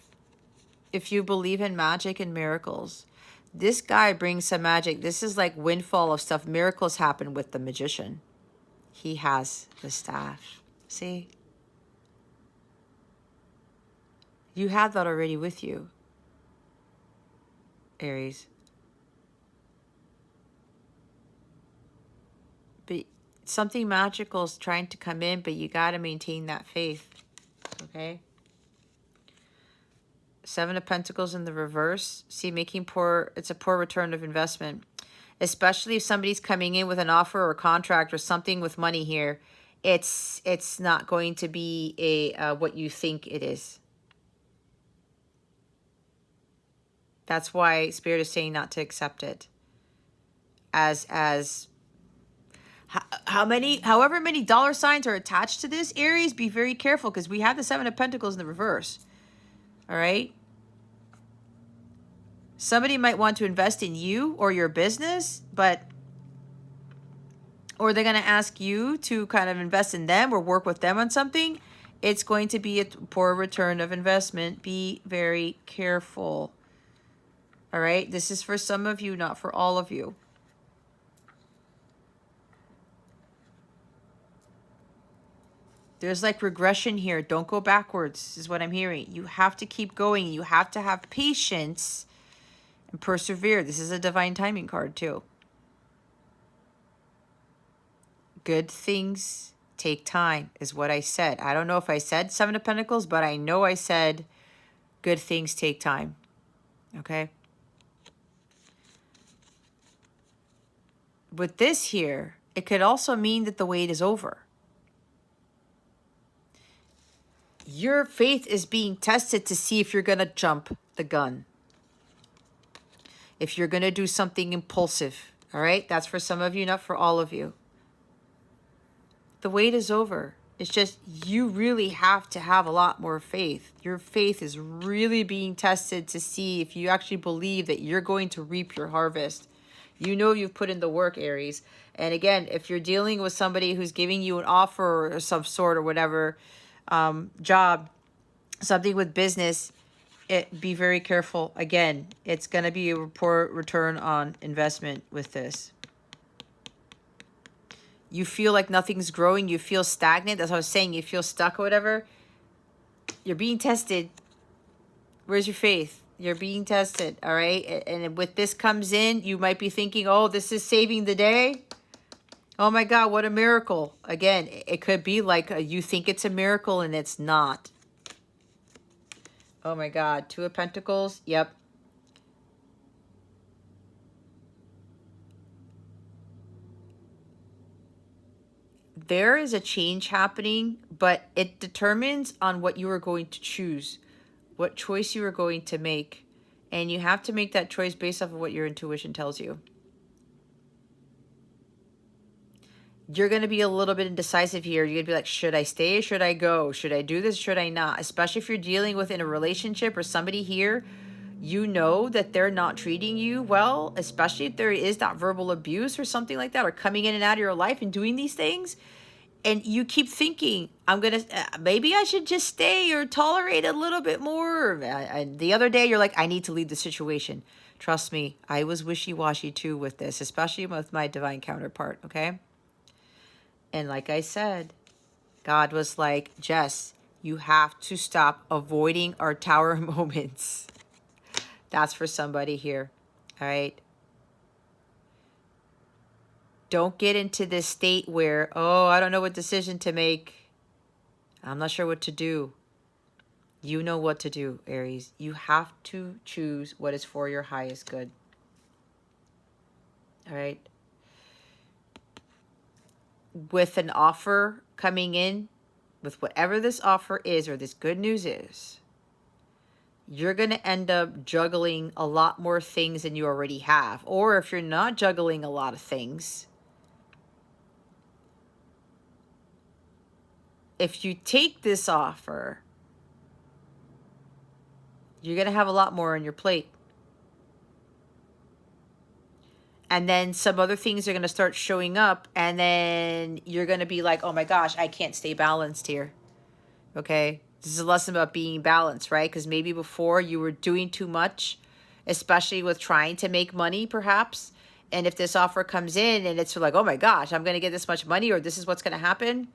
you believe in magic and miracles. This guy brings some magic. This is like windfall of stuff. Miracles happen with the magician. He has the staff. See? You have that already with you, Aries. But something magical is trying to come in, but you got to maintain that faith, okay? Seven of Pentacles in the reverse. See, it's a poor return of investment. Especially if somebody's coming in with an offer or a contract or something with money here. It's not going to be a what you think it is. That's why Spirit is saying not to accept it. However many dollar signs are attached to this, Aries, be very careful, because we have the Seven of Pentacles in the reverse. All right? Somebody might want to invest in you or your business, or they're going to ask you to kind of invest in them or work with them on something. It's going to be a poor return of investment. Be very careful. All right? This is for some of you, not for all of you. There's like regression here. Don't go backwards, is what I'm hearing. You have to keep going. You have to have patience and persevere. This is a divine timing card too. Good things take time, is what I said. I don't know if I said Seven of Pentacles, but I know I said good things take time. Okay? With this here, it could also mean that the wait is over. Your faith is being tested to see if you're going to jump the gun. If you're going to do something impulsive. All right? That's for some of you, not for all of you. The wait is over. It's just you really have to have a lot more faith. Your faith is really being tested to see if you actually believe that you're going to reap your harvest. You know you've put in the work, Aries. And again, if you're dealing with somebody who's giving you an offer or some sort or whatever, job, something with business, be very careful. Again, it's going to be a poor return on investment with this. You feel like nothing's growing. You feel stagnant. That's what I was saying. You feel stuck or whatever. You're being tested. Where's your faith? You're being tested, all right? And with this comes in, you might be thinking, oh, this is saving the day. Oh my God, what a miracle. Again, it could be like you think it's a miracle and it's not. Oh my God, Two of Pentacles. Yep. There is a change happening, but it determines on what you are going to choose, what choice you are going to make. And you have to make that choice based off of what your intuition tells you. You're going to be a little bit indecisive here. You're going to be like, should I stay? Should I go? Should I do this? Should I not? Especially if you're dealing with in a relationship or somebody here, you know that they're not treating you well, especially if there is that verbal abuse or something like that, or coming in and out of your life and doing these things. And you keep thinking, maybe I should just stay or tolerate a little bit more. The other day, you're like, I need to leave the situation. Trust me, I was wishy-washy too with this, especially with my divine counterpart, okay? And like I said, God was like, Jess, you have to stop avoiding our tower moments. That's for somebody here, all right? Don't get into this state where, oh, I don't know what decision to make. I'm not sure what to do. You know what to do, Aries. You have to choose what is for your highest good. All right? With an offer coming in, with whatever this offer is or this good news is, you're going to end up juggling a lot more things than you already have. Or if you're not juggling a lot of things, if you take this offer, you're going to have a lot more on your plate. And then some other things are going to start showing up. And then you're going to be like, oh my gosh, I can't stay balanced here. Okay? This is a lesson about being balanced, right? Because maybe before you were doing too much, especially with trying to make money, perhaps. And if this offer comes in and it's like, oh my gosh, I'm going to get this much money, or this is what's going to happen.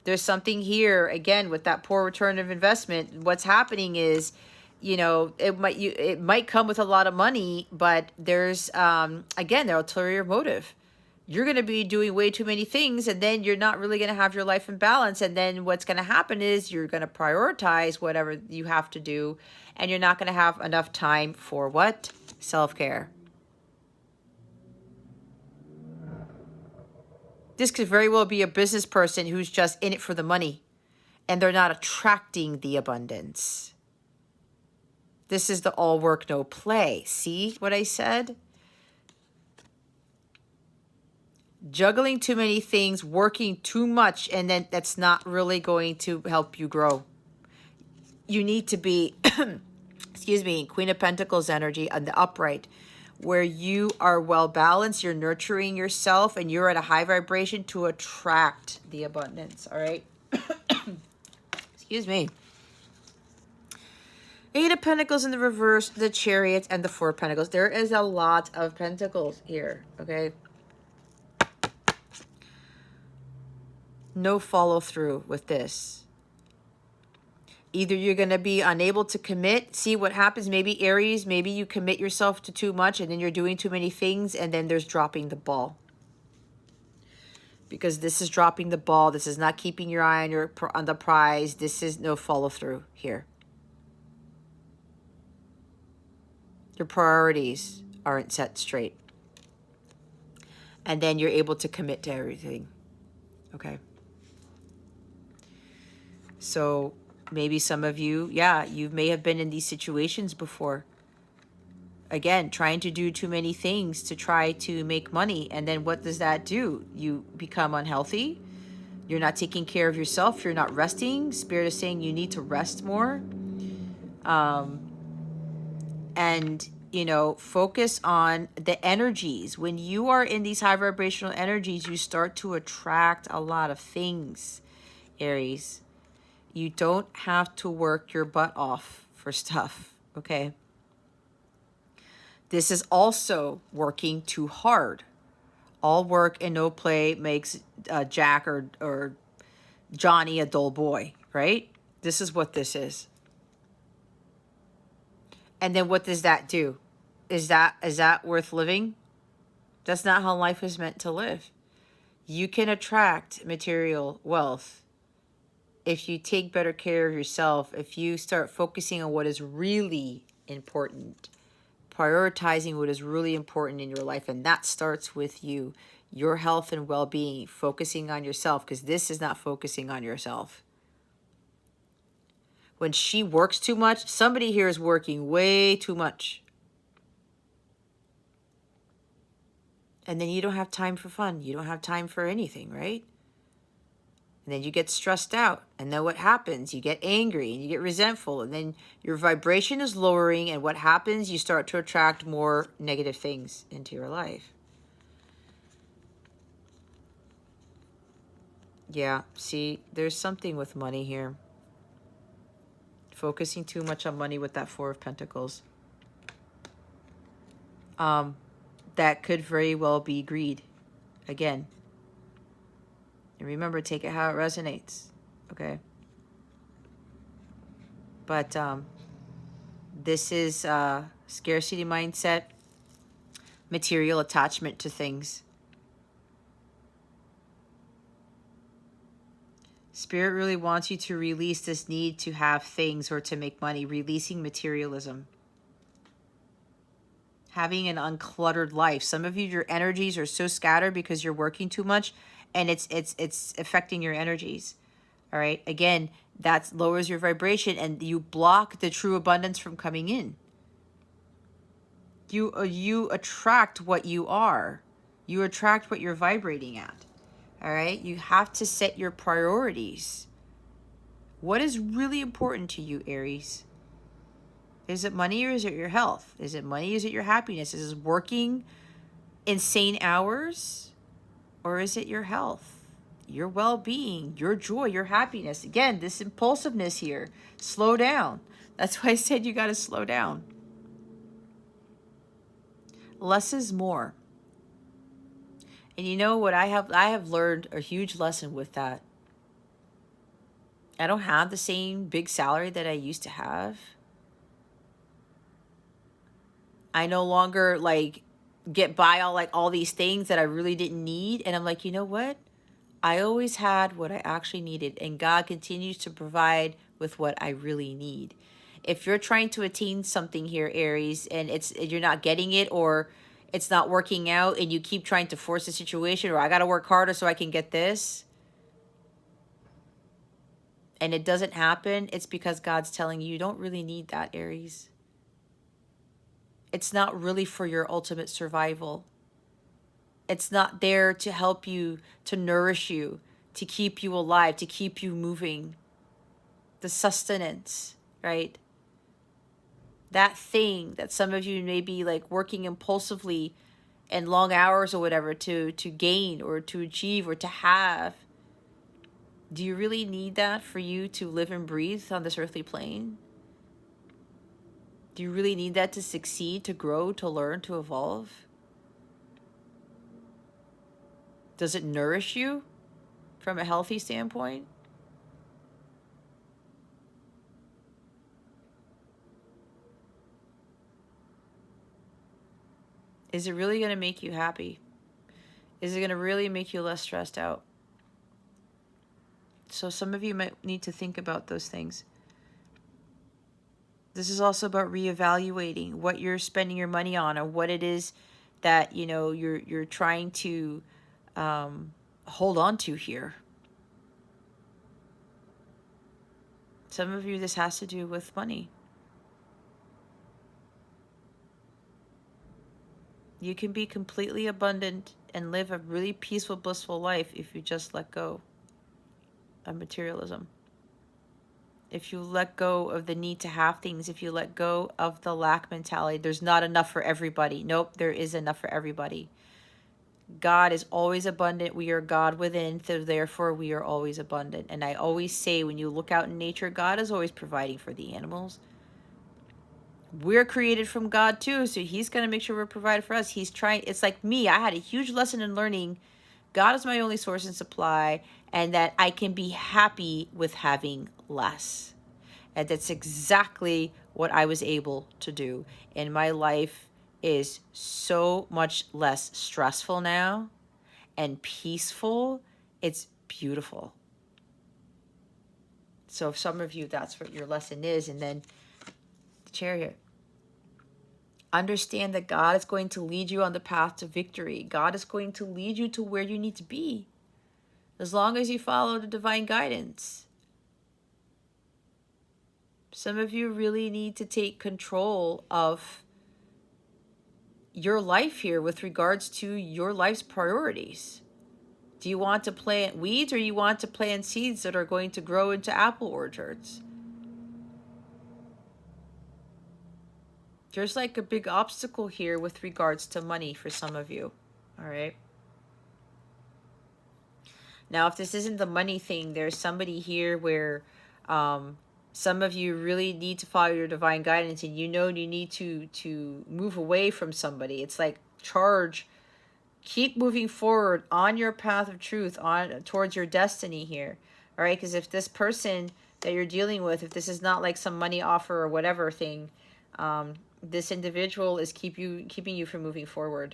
There's something here, again, with that poor return of investment. What's happening is, you know, it might come with a lot of money, but there's, again, the ulterior motive. You're going to be doing way too many things, and then you're not really going to have your life in balance. And then what's going to happen is you're going to prioritize whatever you have to do, and you're not going to have enough time for what? Self-care. This could very well be a business person who's just in it for the money, and they're not attracting the abundance. This is the all work, no play. See what I said? Juggling too many things, working too much, and then that's not really going to help you grow. You need to be, excuse me, Queen of Pentacles energy on the upright, where you are well balanced, you're nurturing yourself, and you're at a high vibration to attract the abundance, all right? Excuse me. Eight of Pentacles in the reverse, the Chariot, and the Four of Pentacles. There is a lot of Pentacles here, okay? No follow through with this. Either you're going to be unable to commit. See what happens. Maybe Aries, maybe you commit yourself to too much and then you're doing too many things, and then there's dropping the ball. Because this is dropping the ball. This is not keeping your eye on the prize. This is no follow through here. Your priorities aren't set straight. And then you're able to commit to everything. Okay. So maybe some of you, yeah, you may have been in these situations before. Again, trying to do too many things to try to make money. And then what does that do? You become unhealthy. You're not taking care of yourself. You're not resting. Spirit is saying you need to rest more. And, you know, focus on the energies. When you are in these high vibrational energies, you start to attract a lot of things, Aries. You don't have to work your butt off for stuff, okay? This is also working too hard. All work and no play makes Jack or Johnny a dull boy, right? This is what this is. And then what does that do? Is that worth living? That's not how life is meant to live. You can attract material wealth if you take better care of yourself, if you start focusing on what is really important, prioritizing what is really important in your life. And that starts with you, your health and well-being, focusing on yourself, because this is not focusing on yourself. When she works too much, somebody here is working way too much. And then you don't have time for fun. You don't have time for anything, right? And then you get stressed out. And then what happens? You get angry and you get resentful. And then your vibration is lowering. And what happens? You start to attract more negative things into your life. Yeah, see, there's something with money here. Focusing too much on money with that Four of Pentacles. That could very well be greed. Again. And remember, take it how it resonates. Okay? But this is scarcity mindset, material attachment to things. Spirit really wants you to release this need to have things or to make money, releasing materialism. Having an uncluttered life. Some of you, your energies are so scattered because you're working too much, and it's affecting your energies. All right? Again, that lowers your vibration, and you block the true abundance from coming in. You attract what you are. You attract what you're vibrating at. All right? You have to set your priorities. What is really important to you, Aries? Is it money or is it your health? Is it money? Is it your happiness? Is it working insane hours? Or is it your health, your well-being, your joy, your happiness? Again, this impulsiveness here. Slow down. That's why I said you got to slow down. Less is more. And you know what I have learned a huge lesson with that. I don't have the same big salary that I used to have. I no longer like get by all these things that I really didn't need. And I'm like, you know what? I always had what I actually needed. And God continues to provide with what I really need. If you're trying to attain something here, Aries, and you're not getting it, or it's not working out, and you keep trying to force the situation, or I got to work harder so I can get this, and it doesn't happen, it's because God's telling you don't really need that, Aries. It's not really for your ultimate survival. It's not there to help you, to nourish you, to keep you alive, to keep you moving. The sustenance, right? That thing that some of you may be like working impulsively and long hours or whatever to gain or to achieve or to have. Do you really need that for you to live and breathe on this earthly plane? Do you really need that to succeed, to grow, to learn, to evolve? Does it nourish you from a healthy standpoint? Is it really going to make you happy? Is it going to really make you less stressed out? So some of you might need to think about those things. This is also about reevaluating what you're spending your money on, or what it is that you're trying to hold on to here. Some of you, this has to do with money. You can be completely abundant and live a really peaceful, blissful life if you just let go of materialism. if you let go of the need to have things, if you let go of the lack mentality, there's not enough for everybody. Nope, there is enough for everybody. God is always abundant. We are God within, so therefore we are always abundant. And I always say, when you look out in nature, God is always providing for the animals. We're created from God too, so he's going to make sure we're provided for us. He's trying. It's like me. I had a huge lesson in learning God is my only source and supply, and that I can be happy with having less. And that's exactly what I was able to do. And my life is so much less stressful now and peaceful. It's beautiful. So if some of you, that's what your lesson is. And then the Chariot. Understand that God is going to lead you on the path to victory. God is going to lead you to where you need to be, as long as you follow the divine guidance. Some of you really need to take control of your life here with regards to your life's priorities. Do you want to plant weeds, or you want to plant seeds that are going to grow into apple orchards? There's like a big obstacle here with regards to money for some of you. All right. Now, if this isn't the money thing, there's somebody here where some of you really need to follow your divine guidance, and you know you need to move away from somebody. It's like charge, keep moving forward on your path of truth, on towards your destiny here. All right, because if this person that you're dealing with, if this is not like some money offer or whatever thing, this individual is keeping you from moving forward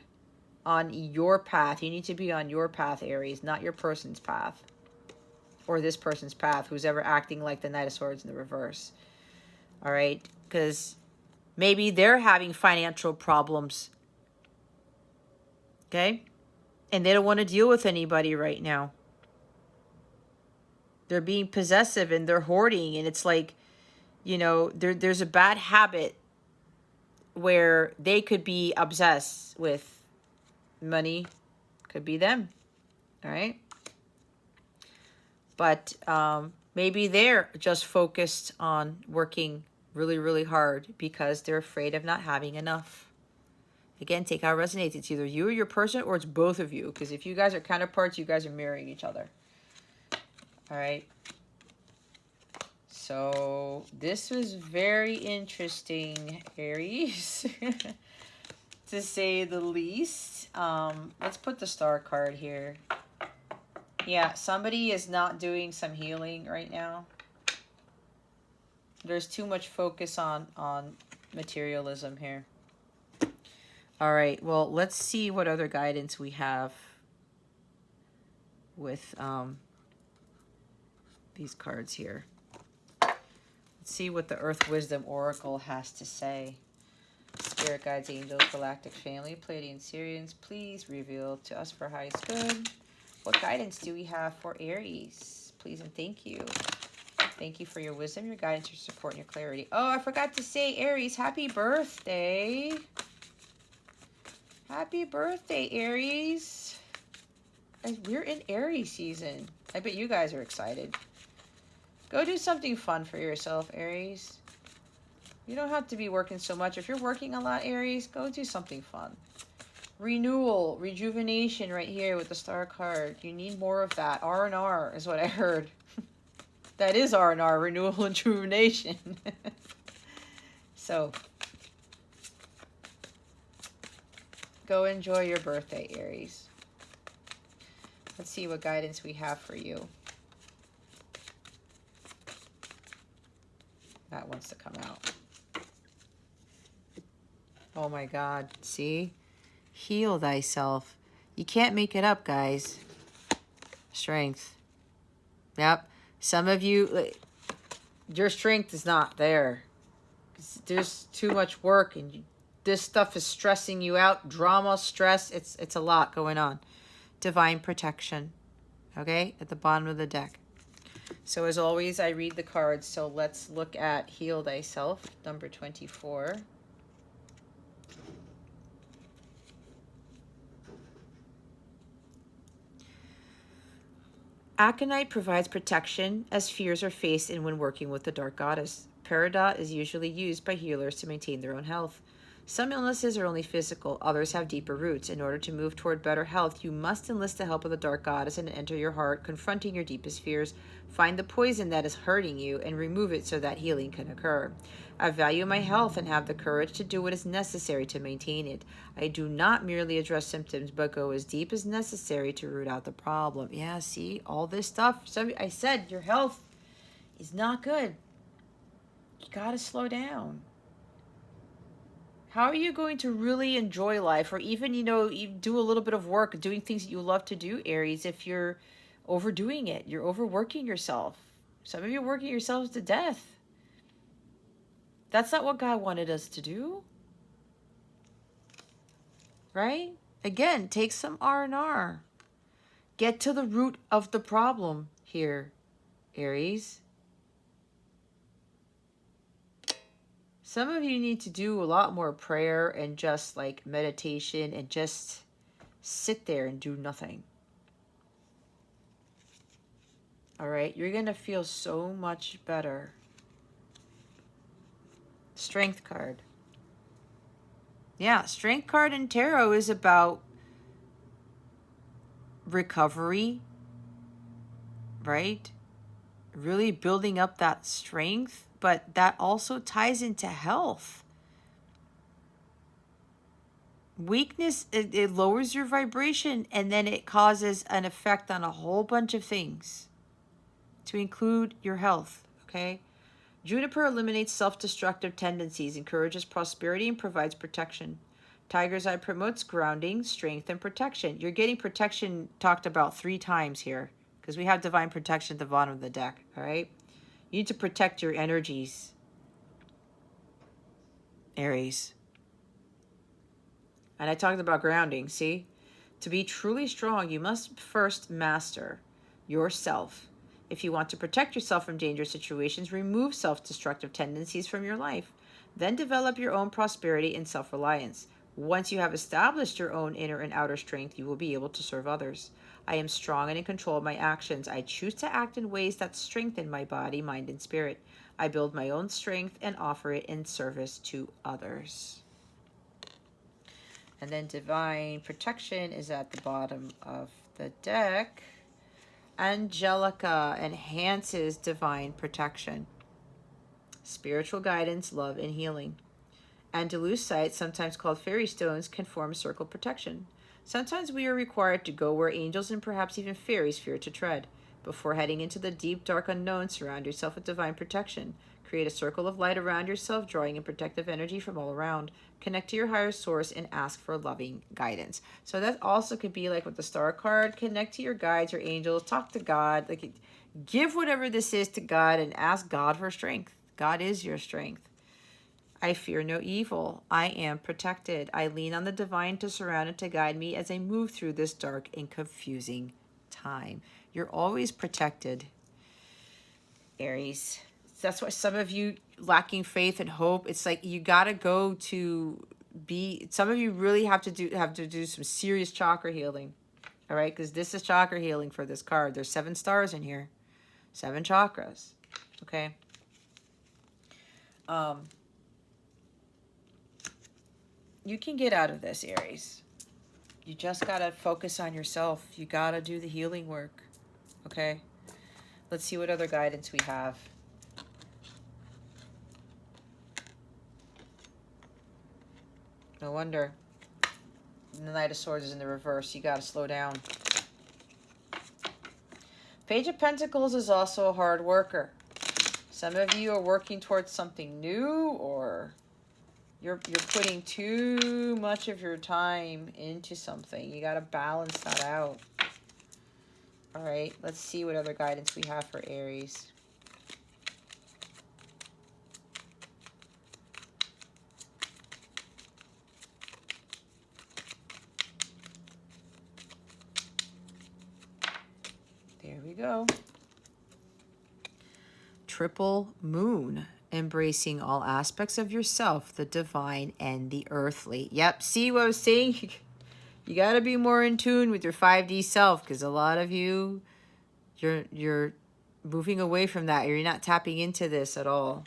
on your path. You need to be on your path, Aries, not your person's path, or this person's path, who's ever acting like the Knight of Swords in the reverse. All right, because maybe they're having financial problems, okay, and they don't want to deal with anybody right now. They're being possessive and they're hoarding, and it's like, you know, there's a bad habit where they could be obsessed with money. Could be them. All right, but maybe they're just focused on working really, really hard because they're afraid of not having enough. Again, take how it resonates. It's either you or your person, or it's both of you. Because if you guys are counterparts, you guys are mirroring each other. All right. So this was very interesting, Aries, to say the least. Let's put the star card here. Yeah, somebody is not doing some healing right now. There's too much focus on materialism here. All right, well, let's see what other guidance we have with these cards here. Let's see what the Earth Wisdom Oracle has to say. Spirit guides, angels, galactic family, Pleiadian Sirians, please reveal to us for highest good. What guidance do we have for Aries? Please and thank you. Thank you for your wisdom, your guidance, your support, and your clarity. Oh, I forgot to say, Aries, happy birthday. Happy birthday, Aries. We're in Aries season. I bet you guys are excited. Go do something fun for yourself, Aries. You don't have to be working so much. If you're working a lot, Aries, go do something fun. Renewal, rejuvenation right here with the star card. You need more of that. R&R is what I heard. That is R&R, renewal and rejuvenation. So, go enjoy your birthday, Aries. Let's see what guidance we have for you. That wants to come out. Oh my God, see? Heal thyself. You can't make it up, guys. Strength. Yep. Some of you, your strength is not there. There's too much work, and this stuff is stressing you out. Drama, stress, it's a lot going on. Divine protection. Okay? At the bottom of the deck. So as always, I read the cards. So let's look at Heal Thyself, number 24. Aconite provides protection as fears are faced in when working with the dark goddess. Peridot is usually used by healers to maintain their own health. Some illnesses are only physical, others have deeper roots. In order to move toward better health, you must enlist the help of the dark goddess and enter your heart, confronting your deepest fears. Find the poison that is hurting you and remove it so that healing can occur. I value my health and have the courage to do what is necessary to maintain it. I do not merely address symptoms, but go as deep as necessary to root out the problem. Yeah, see, all this stuff. So I said your health is not good. You gotta slow down. How are you going to really enjoy life, or even, you do a little bit of work, doing things that you love to do, Aries, if you're overdoing it? You're overworking yourself. Some of you are working yourselves to death. That's not what God wanted us to do. Right? Again, take some R&R. Get to the root of the problem here, Aries. Some of you need to do a lot more prayer and just like meditation and just sit there and do nothing. All right? You're going to feel so much better. Strength card. Yeah, Strength card in tarot is about recovery, right? Really building up that strength, but that also ties into health. Weakness, it lowers your vibration, and then it causes an effect on a whole bunch of things, to include your health, okay? Juniper eliminates self-destructive tendencies, encourages prosperity, and provides protection. Tiger's Eye promotes grounding, strength, and protection. You're getting protection talked about 3 times here, because we have divine protection at the bottom of the deck, all right? You need to protect your energies, Aries. And I talked about grounding, see? To be truly strong, you must first master yourself. If you want to protect yourself from dangerous situations, remove self-destructive tendencies from your life. Then develop your own prosperity and self-reliance. Once you have established your own inner and outer strength, you will be able to serve others. I am strong and in control of my actions. I choose to act in ways that strengthen my body, mind, and spirit. I build my own strength and offer it in service to others. And then divine protection is at the bottom of the deck. Angelica enhances divine protection, spiritual guidance, love, and healing. Andalusite, sometimes called fairy stones, can form a circle of protection. Sometimes we are required to go where angels and perhaps even fairies fear to tread. Before heading into the deep, dark unknown, surround yourself with divine protection. Create a circle of light around yourself, drawing in protective energy from all around. Connect to your higher source and ask for loving guidance. So that also could be like with the star card. Connect to your guides, your angels. Talk to God. Like, give whatever this is to God and ask God for strength. God is your strength. I fear no evil. I am protected. I lean on the divine to surround and to guide me as I move through this dark and confusing time. You're always protected, Aries. That's why some of you lacking faith and hope, it's like you got to go to be, some of you really have to do some serious chakra healing. All right? Because this is chakra healing for this card. There's 7 stars in here. 7 chakras. Okay? You can get out of this, Aries. You just got to focus on yourself. You got to do the healing work. Okay? Let's see what other guidance we have. No wonder. The Knight of Swords is in the reverse. You got to slow down. Page of Pentacles is also a hard worker. Some of you are working towards something new, or you're putting too much of your time into something. You got to balance that out. All right, let's see what other guidance we have for Aries. There we go. Triple moon, embracing all aspects of yourself, the divine and the earthly. Yep, see what I was saying? You got to be more in tune with your 5D self, because a lot of you, You're moving away from that. You're not tapping into this at all.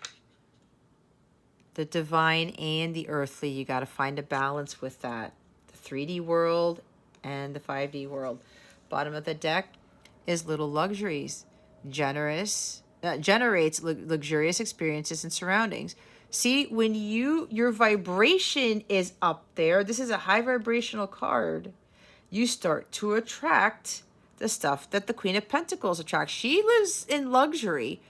The divine and the earthly, you got to find a balance with that. The 3D world and the 5D world. Bottom of the deck is little luxuries. Generates luxurious experiences and surroundings. See, when your vibration is up there, this is a high vibrational card, you start to attract the stuff that the Queen of Pentacles attracts. She lives in luxury,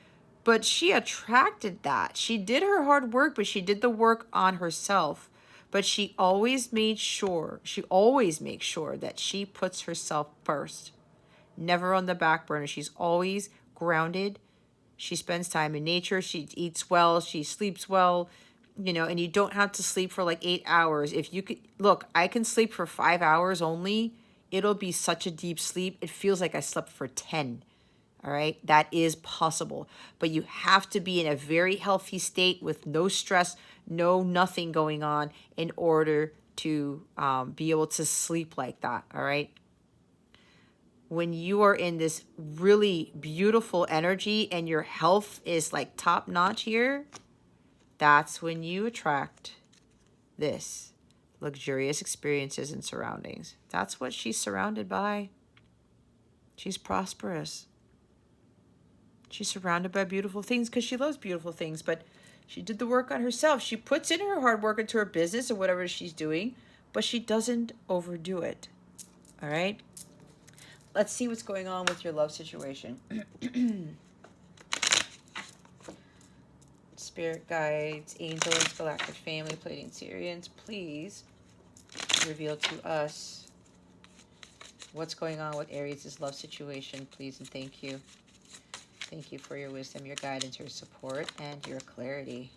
but she attracted that. She did her hard work, but she did the work on herself. But she always makes sure that she puts herself first. Never on the back burner. She's always grounded. She spends time in nature. She eats well. She sleeps well. You know, and you don't have to sleep for like 8 hours. If you could, look, I can sleep for 5 hours only. It'll be such a deep sleep. It feels like I slept for 10. All right, that is possible, but you have to be in a very healthy state with no stress, nothing going on in order to be able to sleep like that. All right. When you are in this really beautiful energy and your health is like top notch here, that's when you attract this luxurious experiences and surroundings. That's what she's surrounded by. She's prosperous. She's surrounded by beautiful things because she loves beautiful things, but she did the work on herself. She puts in her hard work into her business or whatever she's doing, but she doesn't overdo it. All right? Let's see what's going on with your love situation. Spirit guides, angels, galactic family, Pleiadian Sirians, please reveal to us what's going on with Aries' love situation, please, and thank you. Thank you for your wisdom, your guidance, your support, and your clarity.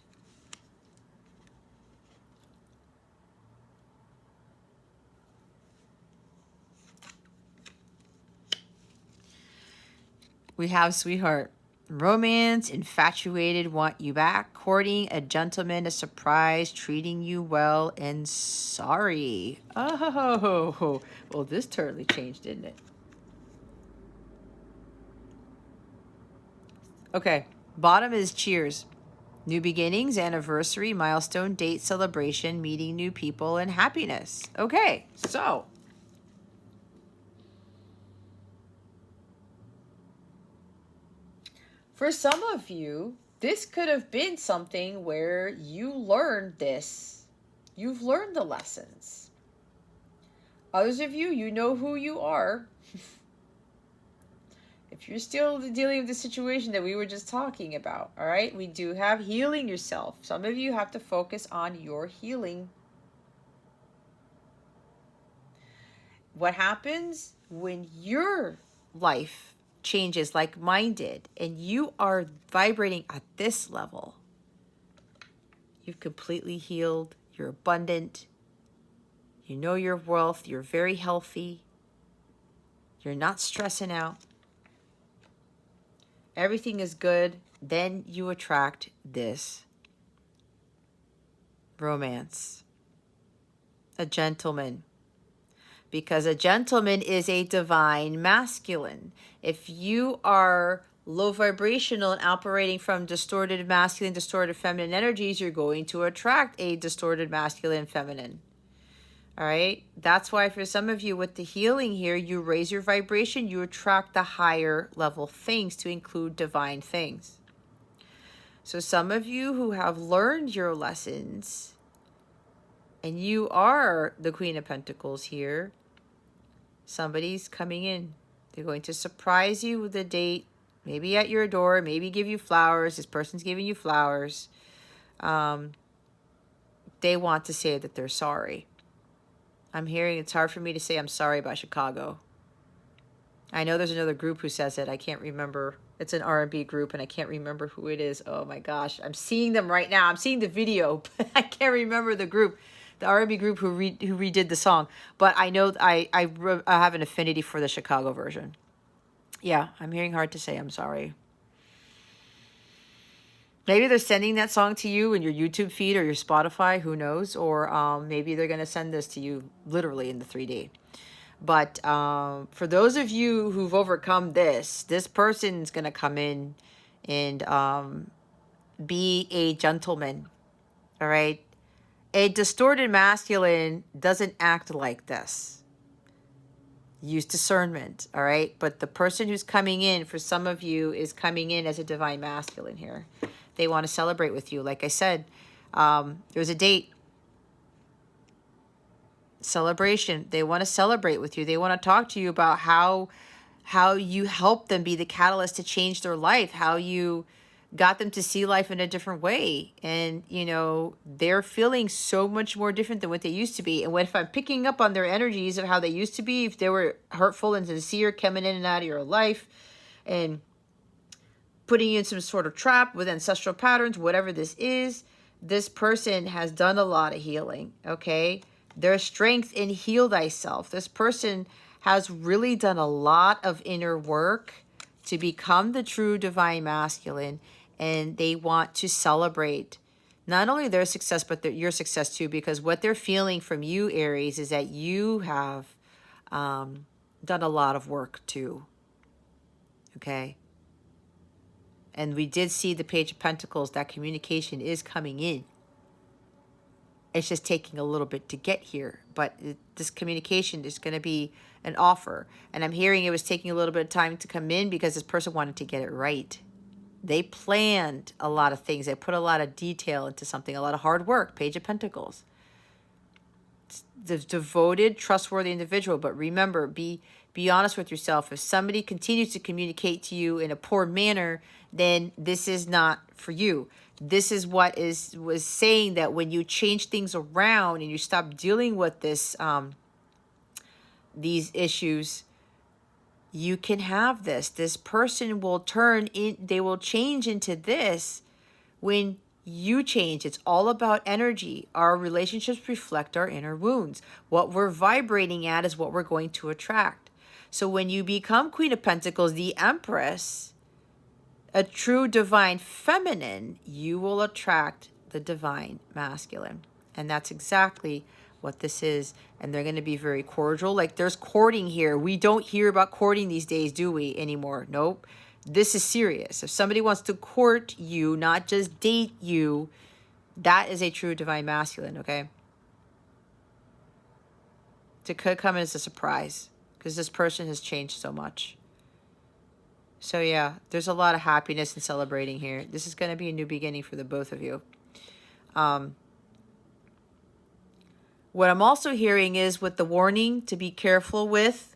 We have sweetheart. Romance, infatuated, want you back, courting a gentleman, a surprise, treating you well, and sorry. Oh, well, this totally changed, didn't it? Okay, bottom is cheers. New beginnings, anniversary, milestone, date, celebration, meeting new people, and happiness. Okay, so for some of you, this could have been something where you learned this. You've learned the lessons. Others of you, you know who you are. If you're still dealing with the situation that we were just talking about, all right, we do have healing yourself. Some of you have to focus on your healing. What happens when your life changes like mine did and you are vibrating at this level? You've completely healed. You're abundant. You know your wealth. You're very healthy. You're not stressing out. Everything is good. Then you attract this romance. A gentleman. Because a gentleman is a divine masculine. If you are low vibrational and operating from distorted masculine, distorted feminine energies, you're going to attract a distorted masculine feminine. All right? That's why for some of you with the healing here, you raise your vibration, you attract the higher level things to include divine things. So some of you who have learned your lessons and you are the Queen of Pentacles here, somebody's coming in. They're going to surprise you with a date, maybe at your door, maybe give you flowers. This person's giving you flowers. They want to say that they're sorry. I'm hearing it's hard for me to say I'm sorry about Chicago. I know there's another group who says it. I can't remember. It's an R&B group, and I can't remember who it is. Oh, my gosh. I'm seeing them right now. I'm seeing the video, but I can't remember the group. The R&B group who redid the song. But I know I have an affinity for the Chicago version. Yeah, I'm hearing hard to say I'm sorry. Maybe they're sending that song to you in your YouTube feed or your Spotify, who knows? Or maybe they're going to send this to you literally in the 3D. But for those of you who've overcome this person's going to come in and be a gentleman. All right. A distorted masculine doesn't act like this. Use discernment. All right. But the person who's coming in, for some of you, is coming in as a divine masculine here. They want to celebrate with you. Like I said, there was a date. Celebration. They want to celebrate with you. They want to talk to you about how you helped them be the catalyst to change their life, how you got them to see life in a different way. And, you know, they're feeling so much more different than what they used to be. And if I'm picking up on their energies of how they used to be, if they were hurtful and sincere, coming in and out of your life and putting you in some sort of trap with ancestral patterns, whatever this is, this person has done a lot of healing, okay? Their strength in heal thyself. This person has really done a lot of inner work to become the true divine masculine, and they want to celebrate not only their success, but your success too, because what they're feeling from you, Aries, is that you have done a lot of work too, okay? And we did see the Page of Pentacles, that communication is coming in. It's just taking a little bit to get here. But this communication is going to be an offer. And I'm hearing it was taking a little bit of time to come in because this person wanted to get it right. They planned a lot of things. They put a lot of detail into something, a lot of hard work. Page of Pentacles. It's the devoted, trustworthy individual. But remember, be honest with yourself. If somebody continues to communicate to you in a poor manner, then this is not for you. This is what was saying that when you change things around and you stop dealing with this, these issues, you can have this. This person will they will change into this when you change. It's all about energy. Our relationships reflect our inner wounds. What we're vibrating at is what we're going to attract. So when you become Queen of Pentacles, the Empress, a true divine feminine, you will attract the divine masculine. And that's exactly what this is. And they're going to be very cordial. Like there's courting here. We don't hear about courting these days, do we, anymore? Nope. This is serious. If somebody wants to court you, not just date you, that is a true divine masculine, okay? It could come as a surprise because this person has changed so much. So yeah, there's a lot of happiness and celebrating here. This is going to be a new beginning for the both of you. What I'm also hearing is with the warning to be careful with,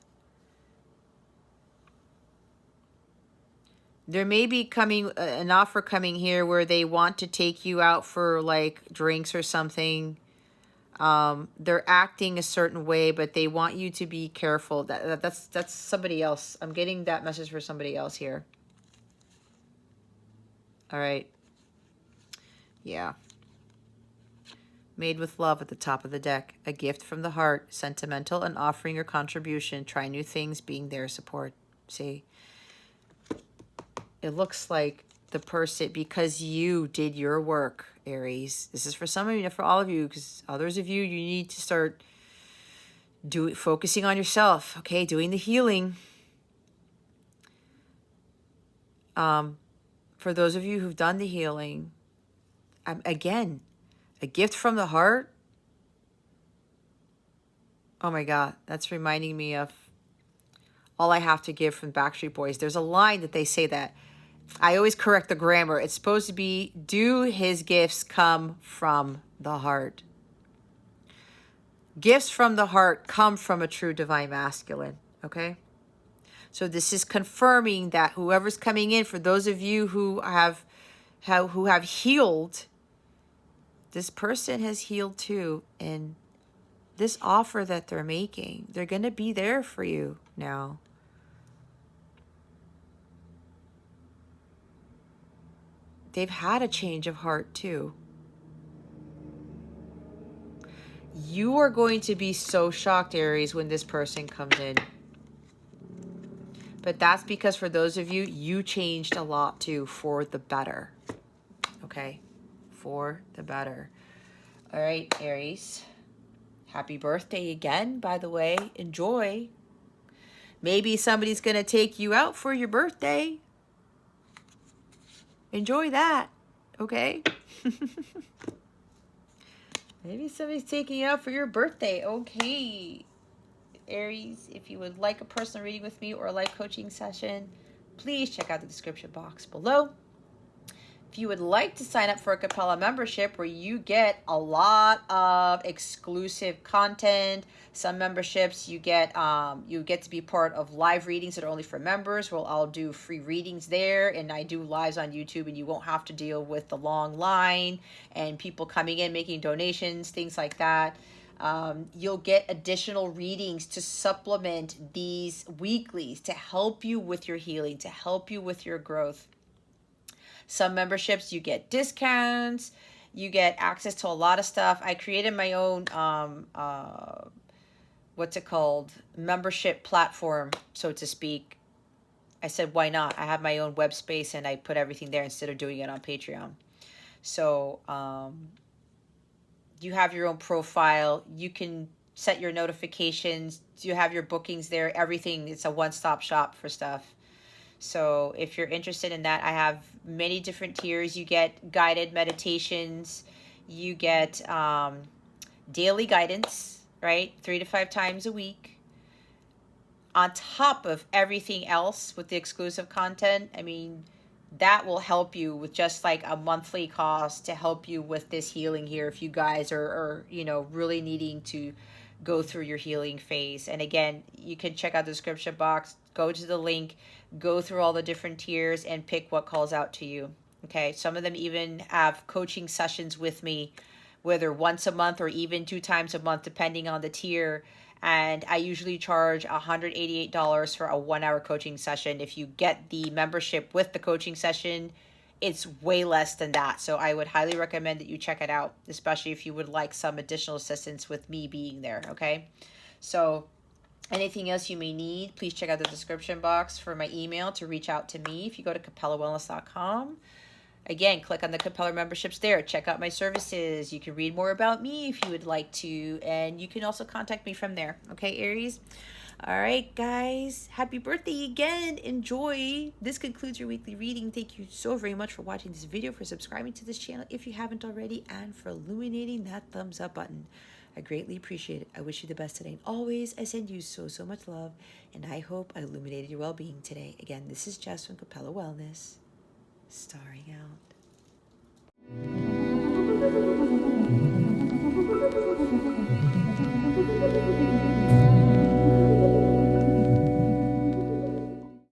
there may be an offer coming here where they want to take you out for like drinks or something. They're acting a certain way, but they want you to be careful. That's somebody else. I'm getting that message for somebody else here. All right. Yeah. Made with love at the top of the deck. A gift from the heart. Sentimental and offering your contribution. Try new things, being their support. See? It looks like the person, because you did your work, Aries. This is for some of you, not for all of you, because others of you, you need to start focusing on yourself, okay? Doing the healing. For those of you who've done the healing, again, a gift from the heart. Oh my God, that's reminding me of All I Have to Give from Backstreet Boys. There's a line that they say that. I always correct the grammar. It's supposed to be, do his gifts come from the heart? Gifts from the heart come from a true divine masculine, okay? So this is confirming that whoever's coming in, for those of you who have healed, this person has healed too. And this offer that they're making, they're going to be there for you now. They've had a change of heart too. You are going to be so shocked, Aries, when this person comes in. But that's because for those of you, you changed a lot too for the better. Okay? For the better. All right, Aries. Happy birthday again, by the way. Enjoy. Maybe somebody's going to take you out for your birthday. Enjoy that, okay? Maybe somebody's taking you out for your birthday. Okay. Aries, if you would like a personal reading with me or a life coaching session, please check out the description box below. If you would like to sign up for a Capella membership where you get a lot of exclusive content, some memberships you get to be part of live readings that are only for members. Well, I'll do free readings there, and I do lives on YouTube, and you won't have to deal with the long line and people coming in making donations, things like that. You'll get additional readings to supplement these weeklies to help you with your healing, to help you with your growth. Some memberships you get discounts, you get access to a lot of stuff. I created my own what's it called, membership platform, so to speak. I said, why not? I have my own web space and I put everything there instead of doing it on Patreon. So you have your own profile. You can set your notifications. You have your bookings there. Everything. It's a one-stop shop for stuff. So if you're interested in that, I have many different tiers. You get guided meditations. You get daily guidance, right? 3 to 5 times a week. On top of everything else with the exclusive content, I mean, that will help you with just like a monthly cost to help you with this healing here if you guys are really needing to go through your healing phase. And again, you can check out the description box, go to the link, go through all the different tiers and pick what calls out to you. Okay, some of them even have coaching sessions with me, whether once a month or even 2 times a month, depending on the tier. And I usually charge $188 for a 1-hour coaching session. If you get the membership with the coaching session, it's way less than that. So I would highly recommend that you check it out, especially if you would like some additional assistance with me being there, okay? So anything else you may need, please check out the description box for my email to reach out to me. If you go to capellawellness.com, again, click on the Capella memberships there. Check out my services. You can read more about me if you would like to. And you can also contact me from there. Okay, Aries? All right, guys. Happy birthday again. Enjoy. This concludes your weekly reading. Thank you so very much for watching this video, for subscribing to this channel if you haven't already, and for illuminating that thumbs up button. I greatly appreciate it. I wish you the best today. And always, I send you so, so much love. And I hope I illuminated your well-being today. Again, this is Jess from Capella Wellness. Star.